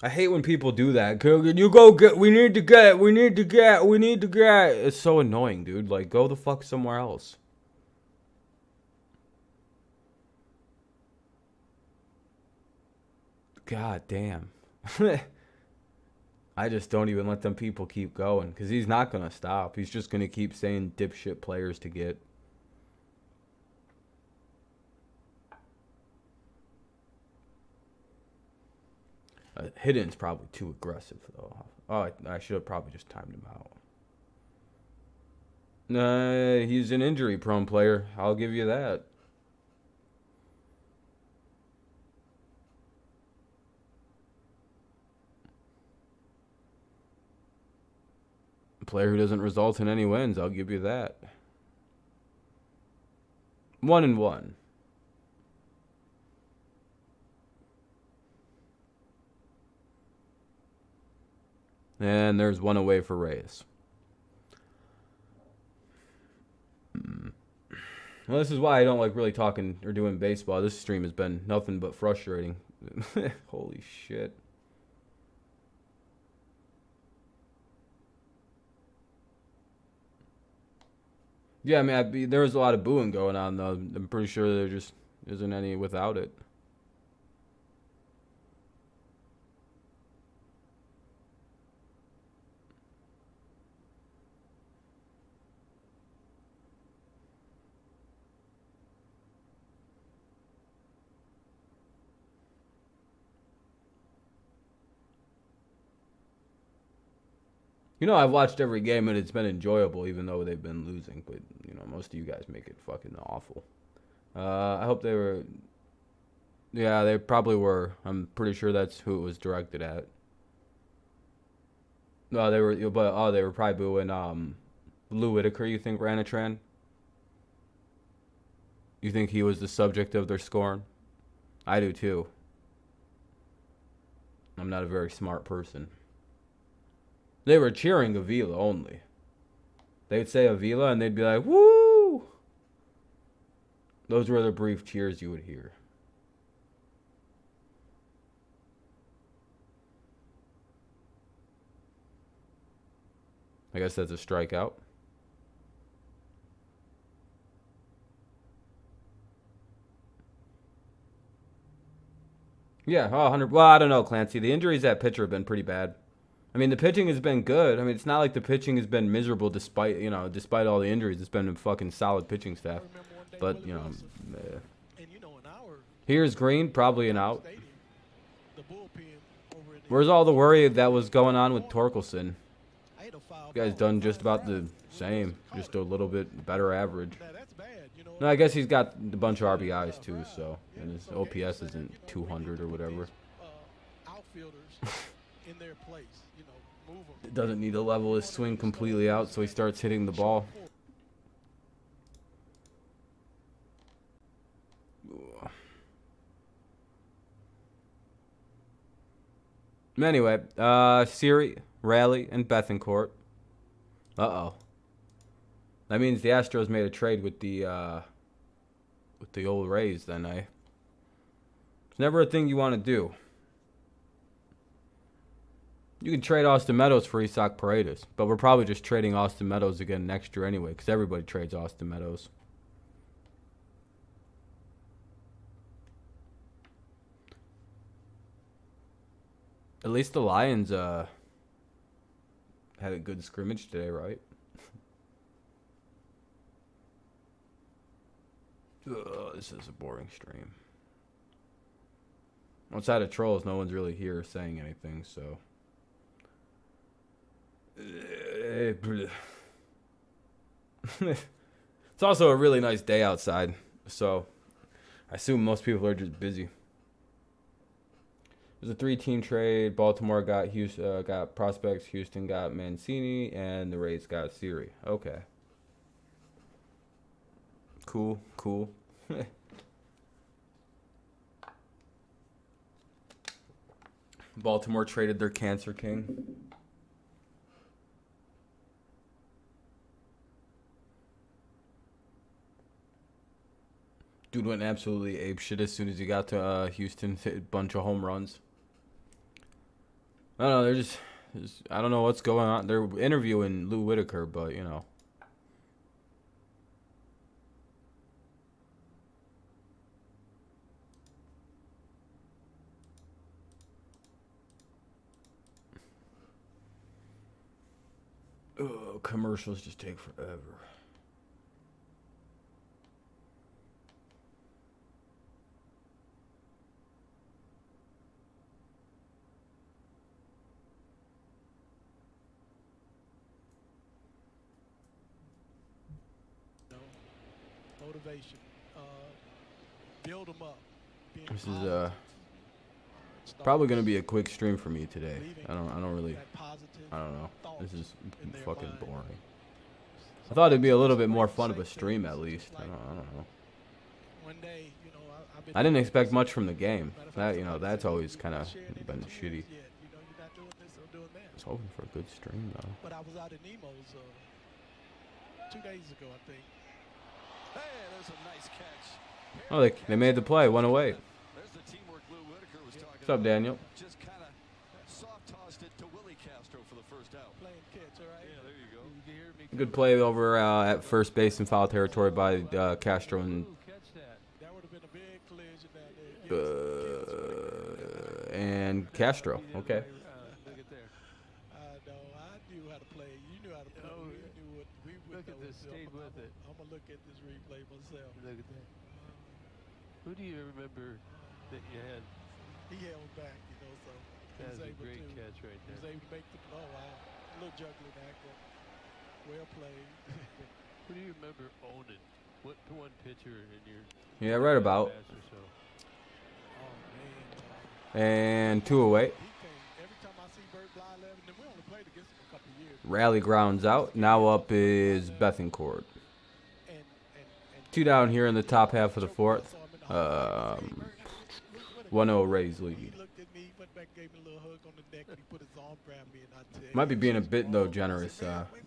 I hate when people do that. You go get, we need to get. It's so annoying, dude. Like, go the fuck somewhere else. God damn. I just don't even let them people keep going, because he's not going to stop. He's just going to keep saying dipshit players to get. Hidden's probably too aggressive, though. Oh, I should have probably just timed him out. Nah, he's an injury-prone player. I'll give you that. A player who doesn't result in any wins, I'll give you that. 1-1. And there's one away for Reyes. Well, this is why I don't like really talking or doing baseball. This stream has been nothing but frustrating. Holy shit. Yeah, I mean, there was a lot of booing going on, though. I'm pretty sure there just isn't any without it. You know, I've watched every game and it's been enjoyable, even though they've been losing. But, you know, most of you guys make it fucking awful. I hope they were... Yeah, they probably were. I'm pretty sure that's who it was directed at. No, they were... But, they were probably booing Lou Whitaker, you think, ran a trend? You think he was the subject of their scorn? I do, too. I'm not a very smart person. They were cheering Avila only. They'd say Avila and they'd be like, woo! Those were the brief cheers you would hear. I guess that's a strikeout. Yeah, 100. Well, I don't know, Clancy. The injuries at pitcher have been pretty bad. I mean, the pitching has been good. I mean, it's not like the pitching has been miserable despite all the injuries. It's been a fucking solid pitching staff. But, here's Green, probably an out. Where's all the worry that was going on with Torkelson? You guys done just about the same, just a little bit better average. No, I guess he's got a bunch of RBIs too, so, and his OPS isn't 200 or whatever. It doesn't need to level his swing completely out, so he starts hitting the ball. Anyway, Siri, Raleigh, and Bethencourt. Uh-oh. That means the Astros made a trade with the old Rays then, eh? It's never a thing you want to do. You can trade Austin Meadows for Isaac Paredes, but we're probably just trading Austin Meadows again next year anyway, because everybody trades Austin Meadows. At least the Lions had a good scrimmage today, right? Ugh, this is a boring stream. Outside of trolls, no one's really here saying anything, so. It's also a really nice day outside, so I assume most people are just busy. It was a 3-team trade. Baltimore got got prospects, Houston got Mancini, and the Rays got Siri. Okay. Cool. Baltimore traded their Cancer King. Dude went absolutely apeshit as soon as he got to Houston. Hit a bunch of home runs. I don't know. They're just I don't know what's going on. They're interviewing Lou Whitaker, but you know. Ugh, commercials just take forever. Motivation. Build them up. This is probably gonna be a quick stream for me today. I don't know. This is fucking boring. I thought it'd be a little bit more fun of a stream at least. I don't know. One day, you know, I didn't expect much from the game. That that's always kind of been shitty. I was hoping for a good stream though. But I was out in Nemo's 2 days ago, I think. Hey, there's a nice catch. Oh, they made the play. Went away. There's the teamwork Lou Whitaker was talking What's up, Daniel? Just kind of soft tossed it to Willie Castro for the first out. Playing catch, all right? Yeah, there you go. You hear me? Good play over at first base in foul territory by Castro and Ooh, catch that. That would have been a big collision down there. and Castro. Okay. Look at there. I know. I knew how to play. You knew how to play. Oh, We knew what we would look at know this. what- Stayed with it. I'm going to look at this replay myself. Look at that. Who do you remember that you had? He held back, you know, so he That was was a able great to. catch right He was there. able to make the wow. A little juggling act, but well played. Who do you remember owning? What one pitcher in your Yeah, right about. class or so? Oh man. And 2 away. He came every time I see Bert Bly 11, and we only played against him a couple of years. Rally grounds out. Now up is Bethencourt. And 2 down here in the top half of the fourth. 1-0 Rays lead. He looked at me, he went back, gave me a little hug on the neck, and he put his arm around me, and I tell you, Might be being a bit though generous,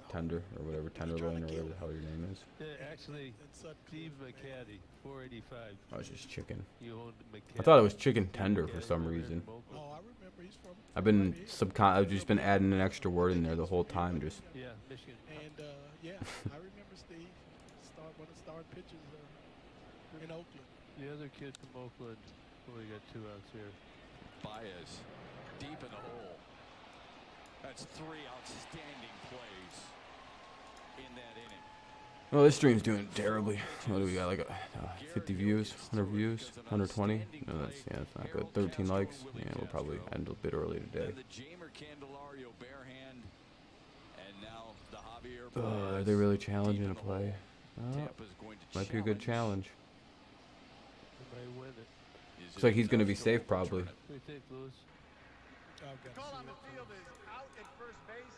Tender or whatever, Tenderloin or whatever the hell your name is. Yeah, actually, and Sutton Steve Cleveland, man. McCaddy, 485. I was just chicken. You owned McCaddy. I thought it was chicken tender for some McCaddy reason. from Oakland. Oh, I remember he's from. I've just been adding an extra word in there the whole time. Just Yeah, Michigan. And yeah, I remember Steve. One of the starting pitchers in Oakland. The other kid from Oakland. Oh, we got 2 outs here. Baez deep in the hole. That's 3 outstanding plays in that inning. well, this stream's doing terribly. What do we got? Like 50 views, 100 views, 120. No, that's not good. 13 likes. Yeah, we'll probably end a bit early today. Then the Jamer Candelario bare hand, and now the Javier. Are they really challenging a play? Tampa's going to Might be a good challenge. They may win it. Looks like he's gonna be safe probably. What do you think, Lewis? I've got to Call see on the it. field is out at first base.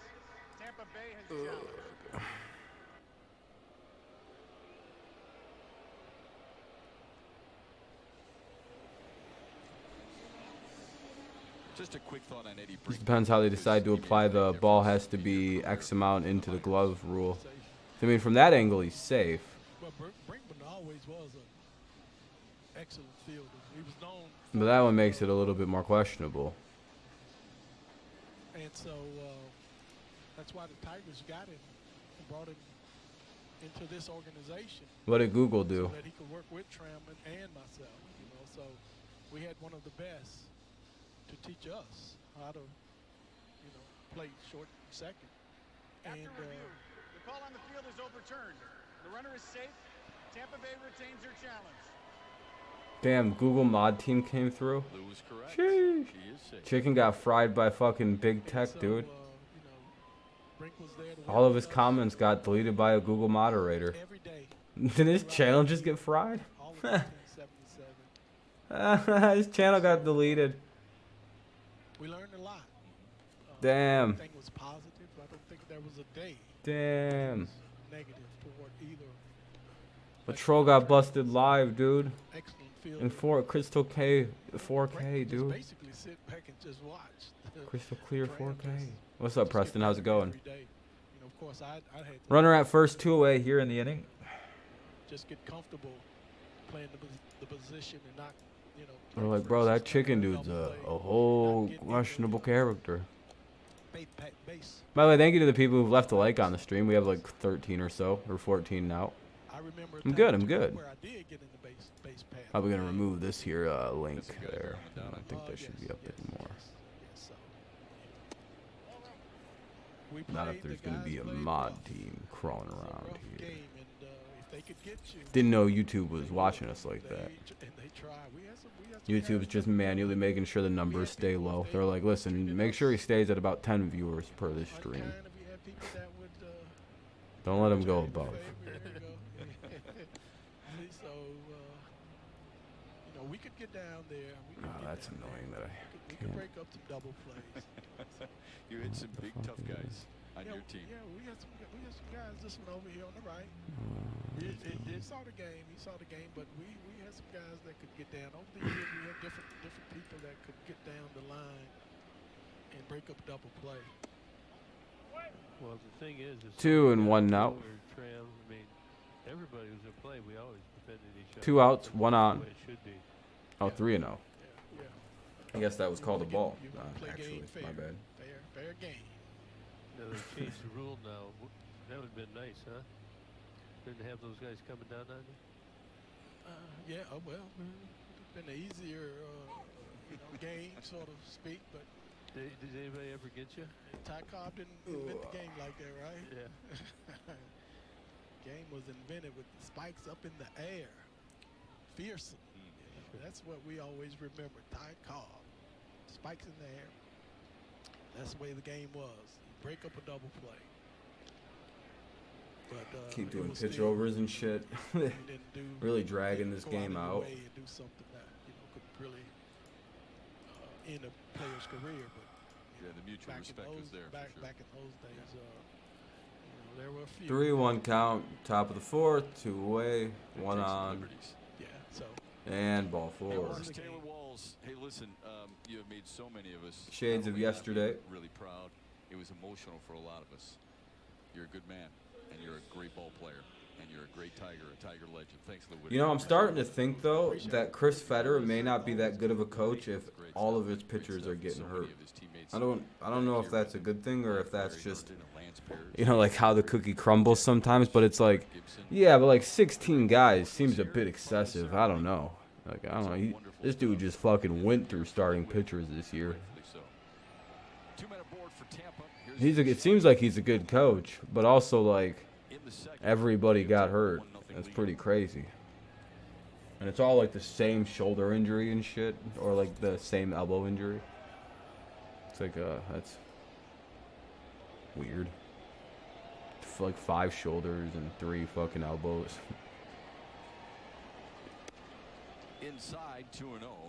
Tampa Bay has challenged. Just a quick thought on Eddie. Just depends how they decide to apply the ball has to be X amount into the glove rule. I mean, from that angle, he's safe. Well, Brinkman always was an excellent fielder. He was known. But that one makes it a little bit more questionable. And so that's why the Tigers got him and brought him into this organization. What did Google do? So that he could work with Tramlin and myself. You know, so we had one of the best to teach us how to, you know, play short and second. After And review, the call on the field is overturned. The runner is safe. Tampa Bay retains their challenge. Damn, Google mod team came through. Lou was correct. Sheesh. He is safe. Chicken got fried by fucking big tech, so, dude. you know, Brink was there to All work of his with us comments got deleted by a Google moderator. every day. Did his channel just get fried? All of 1977. His channel got deleted. We learned a lot. Damn. Everything was positive. I don't think there was a day Damn. negative toward either. The troll got busted live, dude. Excellent field. In Crystal 4K, dude. Just basically sit back and just watch. Crystal clear Tram 4K. just- What's up, just Preston? get How's it better going? every day. You know, of course, I had to Runner at first, 2 away here in the inning. just get comfortable playing the position and not, you know. We're play like, bro, first, that chicken double dude's play, a not whole getting questionable into, character. base. By the way, thank you to the people who've left a like on the stream. We have like 13 or so, or 14 now. I remember a I'm time good, or I'm two good. Where I did get in the base path. Probably gonna remove this here link there. I down. don't think that should be up anymore. Yes, so, we Not played, if there's the gonna guys be a played mod rough. team crawling It's a around rough here. game, and if they could get you, Didn't know YouTube was they watching would. us like that. And they tried. We had some YouTube's guys just that- manually making sure the numbers stay low. They're like, listen, make sure he stays at about 10 viewers per this stream. unkind if you had people that would, Don't let him go trade in above. favor. There you go. See, so, you know, we could get down there. We could Oh, get that's down annoying there. that I We could can't. break up some double plays. You had some What the big fuck tough is guys on Yeah, your team. Yeah, we had some guys. This one over here on the right. He saw the game. He saw the game, but we had some guys that could get down. Over the years, we had different people that could get down the line and break up double play. Well, the thing is 2 and 1 now. Tram, I mean, everybody was in play. We always defended each other. 2 outs, That's 1 the on. way it should be. Oh, 3 and 0. Yeah, yeah. I guess that was You called a wanna ball. you wanna play Actually, game fair. my bad. Fair game. Now they changed the rule now. That would have been nice, huh? Didn't have those guys coming down on you. Yeah. Well, it's been an easier, game, sort of speak, but. Did anybody ever get you? Ty Cobb didn't invent the game like that, right? Yeah. Game was invented with the spikes up in the air. Fearsome. That's what we always remember. Ty Cobb. Spikes in the air. That's the way the game was. Break up a double play. But, Keep it doing was pitch still- overs and shit. we didn't do, Really dragging this go game of the out. way and do something that could really end a player's career. But Yeah, the mutual respect was there back for sure. in those days, there were a few. 3-1 count, top of the 4th, 2 away, 1 Take some on, liberties. Yeah. So and ball Hey, 4. Walls, Taylor Walls. Hey, listen, you have made so many of us Shades not of only happy, yesterday. but really proud. It was emotional for a lot of us. You're a good man, and you're a great ball player, and you're a great Tiger, a Tiger legend. Thanks, Lou. You know, I'm starting to think, though, that Chris Federer may not be that good of a coach if all of his pitchers are getting hurt. I don't know if that's a good thing or if that's just, you know, like how the cookie crumbles sometimes, but it's like, yeah, but like 16 guys seems a bit excessive. I don't know. Like, I don't know. This dude just fucking went through starting pitchers this year. It seems like he's a good coach, but also like everybody got hurt. That's pretty crazy. And it's all like the same shoulder injury and shit, or like the same elbow injury. It's like that's weird. Like 5 shoulders and 3 fucking elbows. Inside 2-0,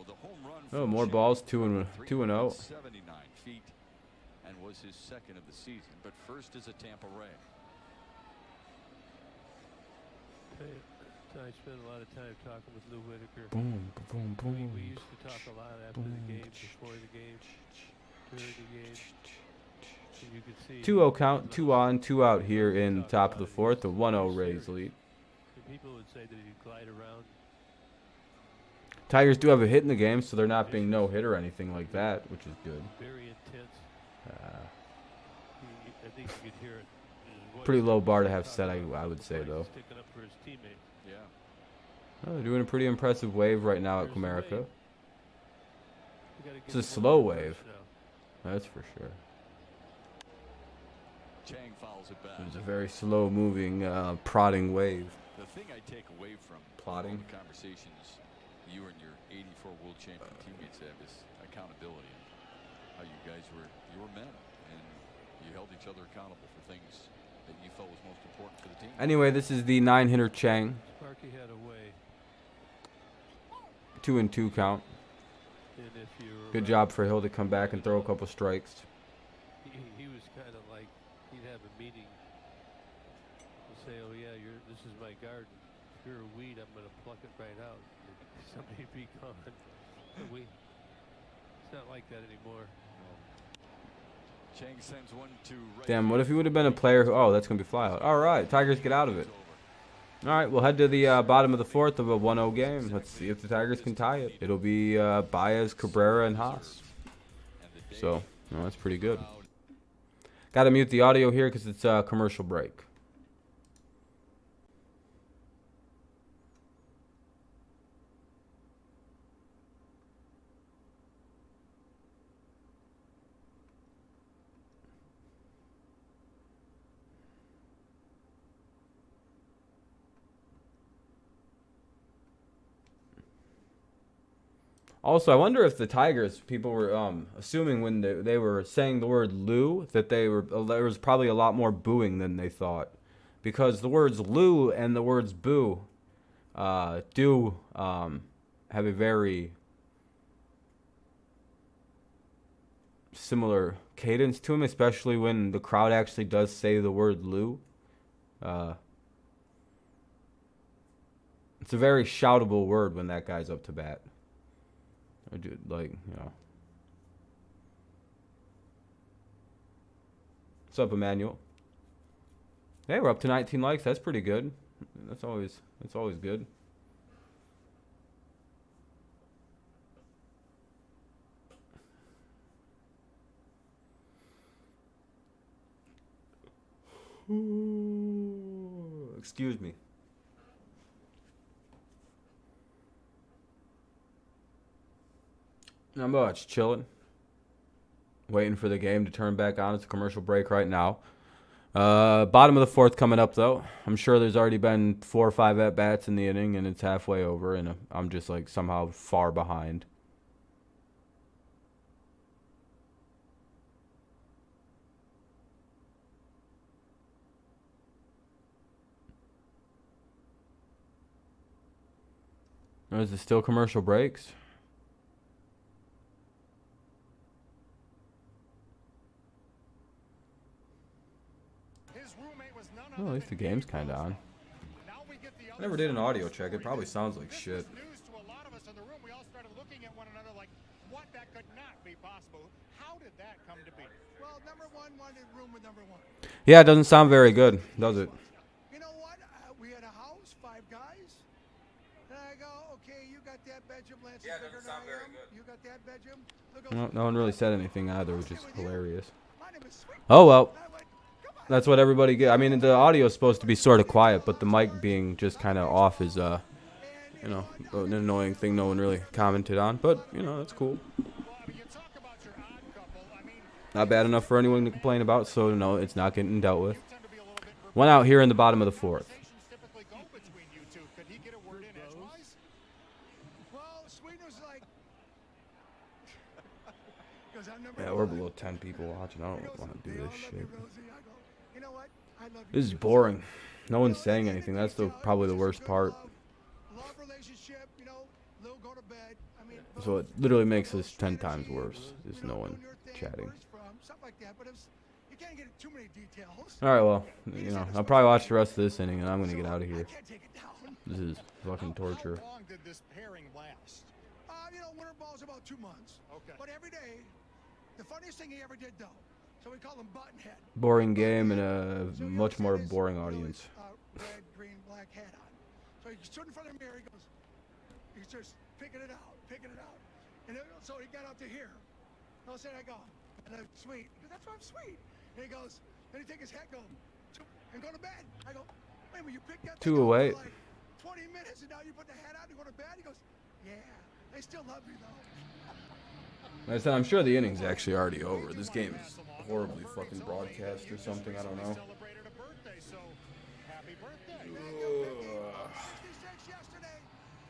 the home run. Oh, from more Shane balls, 2 and 0. 79 feet, and was his second of the season. But first is a Tampa Ray. I spent a lot of time talking with Lou Whitaker. Boom, boom, boom. We used to talk a lot after the game, before the game, during the game. And you could see 2-0 count, 2 on, 2 out here in the top of the fourth. A 1-0 Rays lead. and people would say that he'd glide around. Tigers do have a hit in the game, so they're not being no hit or anything like that, which is good. Very intense. I think you could hear it. in his voice. Pretty low bar to have set, I would say, though. Sticking up for his teammates. Yeah. Oh, they're doing a pretty impressive wave right now at There's the wave. Comerica. You gotta It's give a him slow more wave. now. That's for sure. Chang fouls it back. It's a very slow-moving, prodding wave. The thing I take away from Plotting. all the conversations you and your 84 world champion teammates have is accountability. How you guys were men, and you held each other accountable for things that you felt was most important for the team. Anyway, this is the 9-hitter Chang. Sparky had a way. 2-2 count. And if you were Good job for Hill to come back and throw a couple strikes. he was kind of like he'd have a meeting and say, "Oh yeah, this is my garden. If you're a weed, I'm gonna pluck it right out. And somebody be gone." But it's not like that anymore. Chang sends one to right. Damn, what if he would have been a player who... Oh, that's going to be fly out. All right, Tigers get out of it. All right, we'll head to the bottom of the fourth of a 1-0 game. Let's see if the Tigers can tie it. It'll be Baez, Cabrera, and Haas. So, no, that's pretty good. Got to mute the audio here because it's a commercial break. Also, I wonder if the Tigers, people were assuming when they were saying the word Lou, that there was probably a lot more booing than they thought. Because the words Lou and the words boo do have a very similar cadence to them, especially when the crowd actually does say the word Lou. It's a very shoutable word when that guy's up to bat. I do, like, you know. What's up, Emmanuel? Hey, we're up to 19 likes. That's pretty good. That's always good. Excuse me. I'm just chilling, waiting for the game to turn back on. It's a commercial break right now. Bottom of the fourth coming up, though. I'm sure there's already been 4 or 5 at-bats in the inning, and it's halfway over, and I'm just, like, somehow far behind. Or is it still commercial breaks? Well, at least the game's kind of on. I never did an audio check. It probably sounds like shit. News to a lot of us in the room. We all started looking at one another like, what? That could not be possible. How did that come to be? Well, number one wanted room with number one. Yeah, it doesn't sound very good, does it? You know what? We had a house, 5 guys. And I go, okay, you got that bedroom. Lance is bigger than I am. You got that bedroom. No one really said anything either, which is hilarious. My name is Sweet. Oh, well. I went, come on. That's what everybody get. I mean, the audio is supposed to be sort of quiet, but the mic being just kind of off is, you know, an annoying thing no one really commented on. But, you know, that's cool. Not bad enough for anyone to complain about, so, no, it's not getting dealt with. One out here in the bottom of the fourth. Well, Sweet was like, Yeah, we're below 10 people watching. I don't want to do this shit. you know what? I love you. This is boring. No one's saying anything. That's probably the worst part. Love relationship, you know, Lil go to bed. I mean, So it literally makes this 10 times worse. There's no one chatting. Something like that. But You can't get too many details. All right, well, you know, I'll probably watch the rest of this inning, and I'm gonna get out of here. I can't take it down. This is fucking torture. How long did this pairing last? You know, winter ball's about 2 months. Okay. But every day, the funniest thing he ever did, though, so we call him Buttonhead. Boring game and a So he much always more had his, boring you know, audience. his, red, green, black hat on. So he stood in front of the mirror. He's just picking it out. And so he got up to here. All of a sudden I go, and I'm sweet. He goes, that's why I'm sweet. And he goes, then he take his hat, go, and go to bed. I go, wait a minute, you picked that thing 2 up away. for like 20 minutes, and now you put the hat on to go to bed? He goes, yeah, they still love me though. Like I said, I'm sure the inning's actually already over. This game is horribly fucking broadcast or something. I don't know. Celebrated a birthday, so happy birthday. 66 yesterday.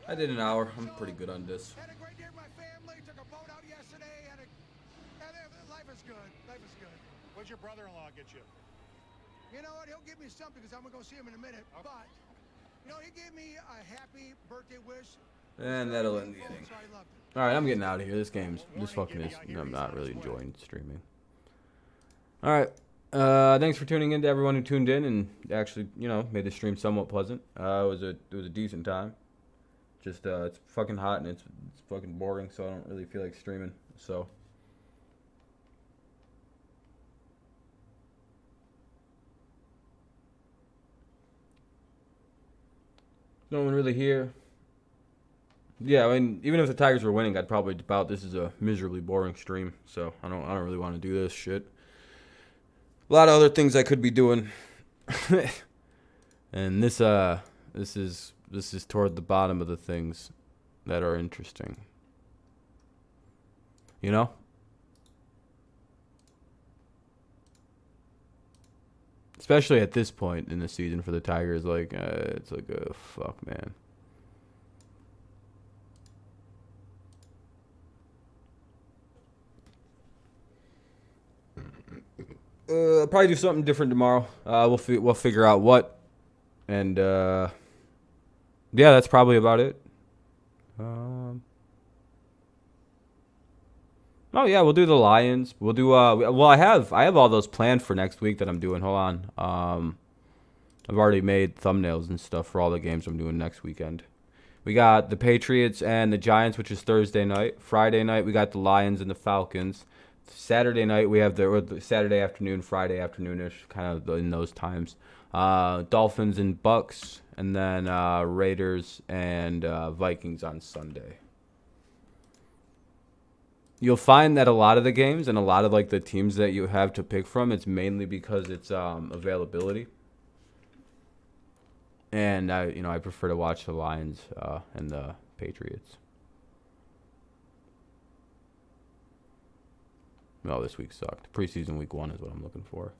I did an hour. I'm pretty good on this. Had a great day with my family. Took a boat out yesterday. Life is good. Life is good. What'd your brother-in-law get you? You know what? He'll give me something because I'm gonna go see him in a minute. Okay. But you know, he gave me a happy birthday wish. And that'll end the inning. So I loved it. All right, I'm getting out of here. This fucking is. I'm not really enjoying streaming. All right. Thanks for tuning in to everyone who tuned in and actually, you know, made the stream somewhat pleasant. It was a decent time. Just it's fucking hot and it's fucking boring, so I don't really feel like streaming. So no one really here. Yeah, I mean, even if the Tigers were winning, I'd probably about this is a miserably boring stream. So I don't really want to do this shit. A lot of other things I could be doing, and this is toward the bottom of the things that are interesting. You know? Especially at this point in the season for the Tigers, like it's like, oh fuck, man. I'll probably do something different tomorrow. We'll figure out what, and yeah, that's probably about it. Oh yeah, we'll do the Lions. We'll do well, I have all those planned for next week that I'm doing. Hold on. I've already made thumbnails and stuff for all the games I'm doing next weekend. We got the Patriots and the Giants, which is Thursday night. Friday night we got the Lions and the Falcons. Saturday night we have the Saturday afternoon, Friday afternoonish, kind of in those times. Dolphins and Bucks, and then Raiders and Vikings on Sunday. You'll find that a lot of the games and a lot of like the teams that you have to pick from, it's mainly because it's availability. And I prefer to watch the Lions and the Patriots. No, this week sucked. Preseason week 1 is what I'm looking for.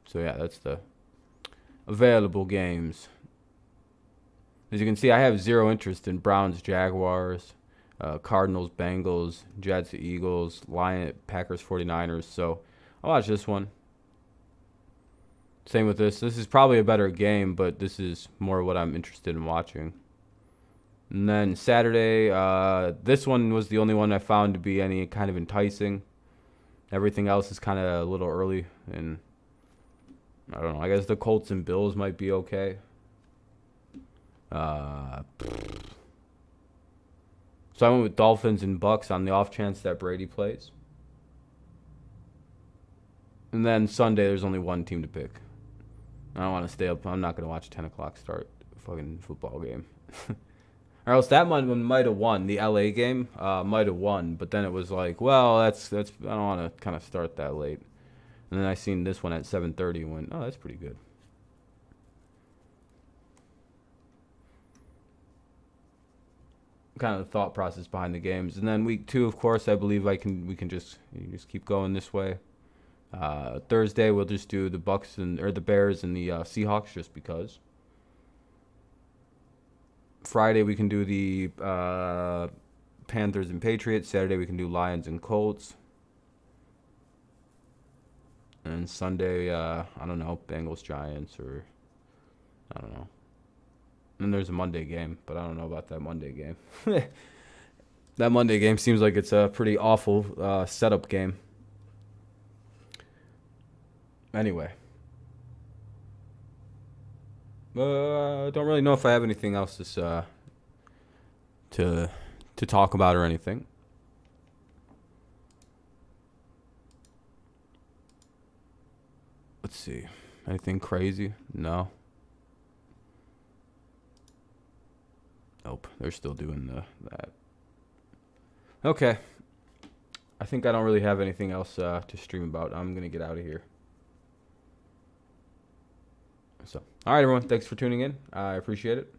So yeah, that's the available games. As you can see, I have zero interest in Browns, Jaguars, Cardinals, Bengals, Jets, Eagles, Packers, 49ers. So I'll watch this one. Same with this. This is probably a better game, but this is more what I'm interested in watching. And then Saturday, this one was the only one I found to be any kind of enticing. Everything else is kind of a little early, and I don't know. I guess the Colts and Bills might be okay. So I went with Dolphins and Bucks on the off chance that Brady plays. And then Sunday, there's only one team to pick. I don't want to stay up. I'm not going to watch a 10 o'clock start fucking football game. Or else that one might have won. The LA game might have won. But then it was like, well, that's I don't want to kind of start that late. And then I seen this one at 7:30 and went, oh, that's pretty good. Kind of the thought process behind the games. And then week 2, of course, I believe we can just keep going this way. Thursday we'll just do the Bucks or the Bears and the Seahawks just because. Friday we can do the Panthers and Patriots. Saturday we can do Lions and Colts. And Sunday, I don't know, Bengals, Giants, or I don't know. And there's a Monday game, but I don't know about that Monday game. That Monday game seems like it's a pretty awful setup game. Anyway. Don't really know if I have anything else to talk about or anything. Let's see. Anything crazy? No. Nope. They're still doing that. Okay. I think I don't really have anything else to stream about. I'm going to get out of here. So, all right, everyone. Thanks for tuning in. I appreciate it.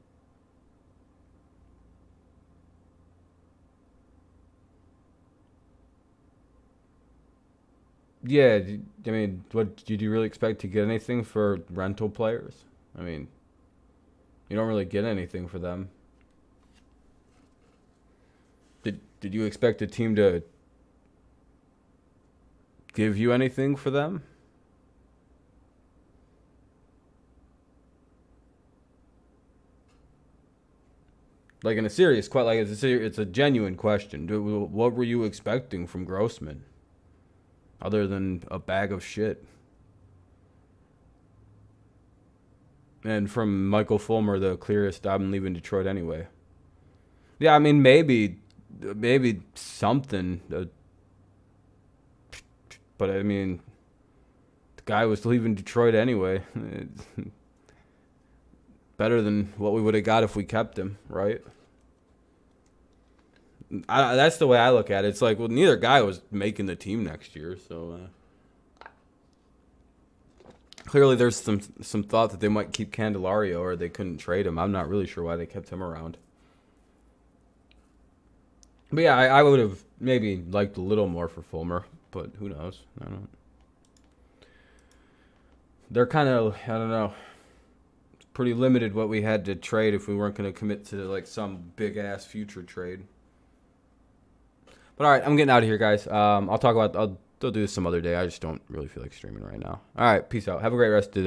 Yeah, I mean, what did you really expect to get anything for rental players? I mean, you don't really get anything for them. Did you expect a team to give you anything for them? Like in a serious, quite like it's a genuine question. What were you expecting from Grossman? Other than a bag of shit. And from Michael Fulmer, the clearest, I'm leaving Detroit anyway. Yeah, I mean, maybe something. But, I mean, the guy was leaving Detroit anyway. Better than what we would have got if we kept him, right? That's the way I look at it. It's like, well, neither guy was making the team next year, so clearly there's some thought that they might keep Candelario or they couldn't trade him. I'm not really sure why they kept him around. But yeah, I would have maybe liked a little more for Fulmer, but who knows? I don't know. They're kind of, I don't know, it's pretty limited what we had to trade if we weren't going to commit to like some big ass future trade. But all right, I'm getting out of here, guys. I'll do this some other day. I just don't really feel like streaming right now. All right, peace out. Have a great rest of the day.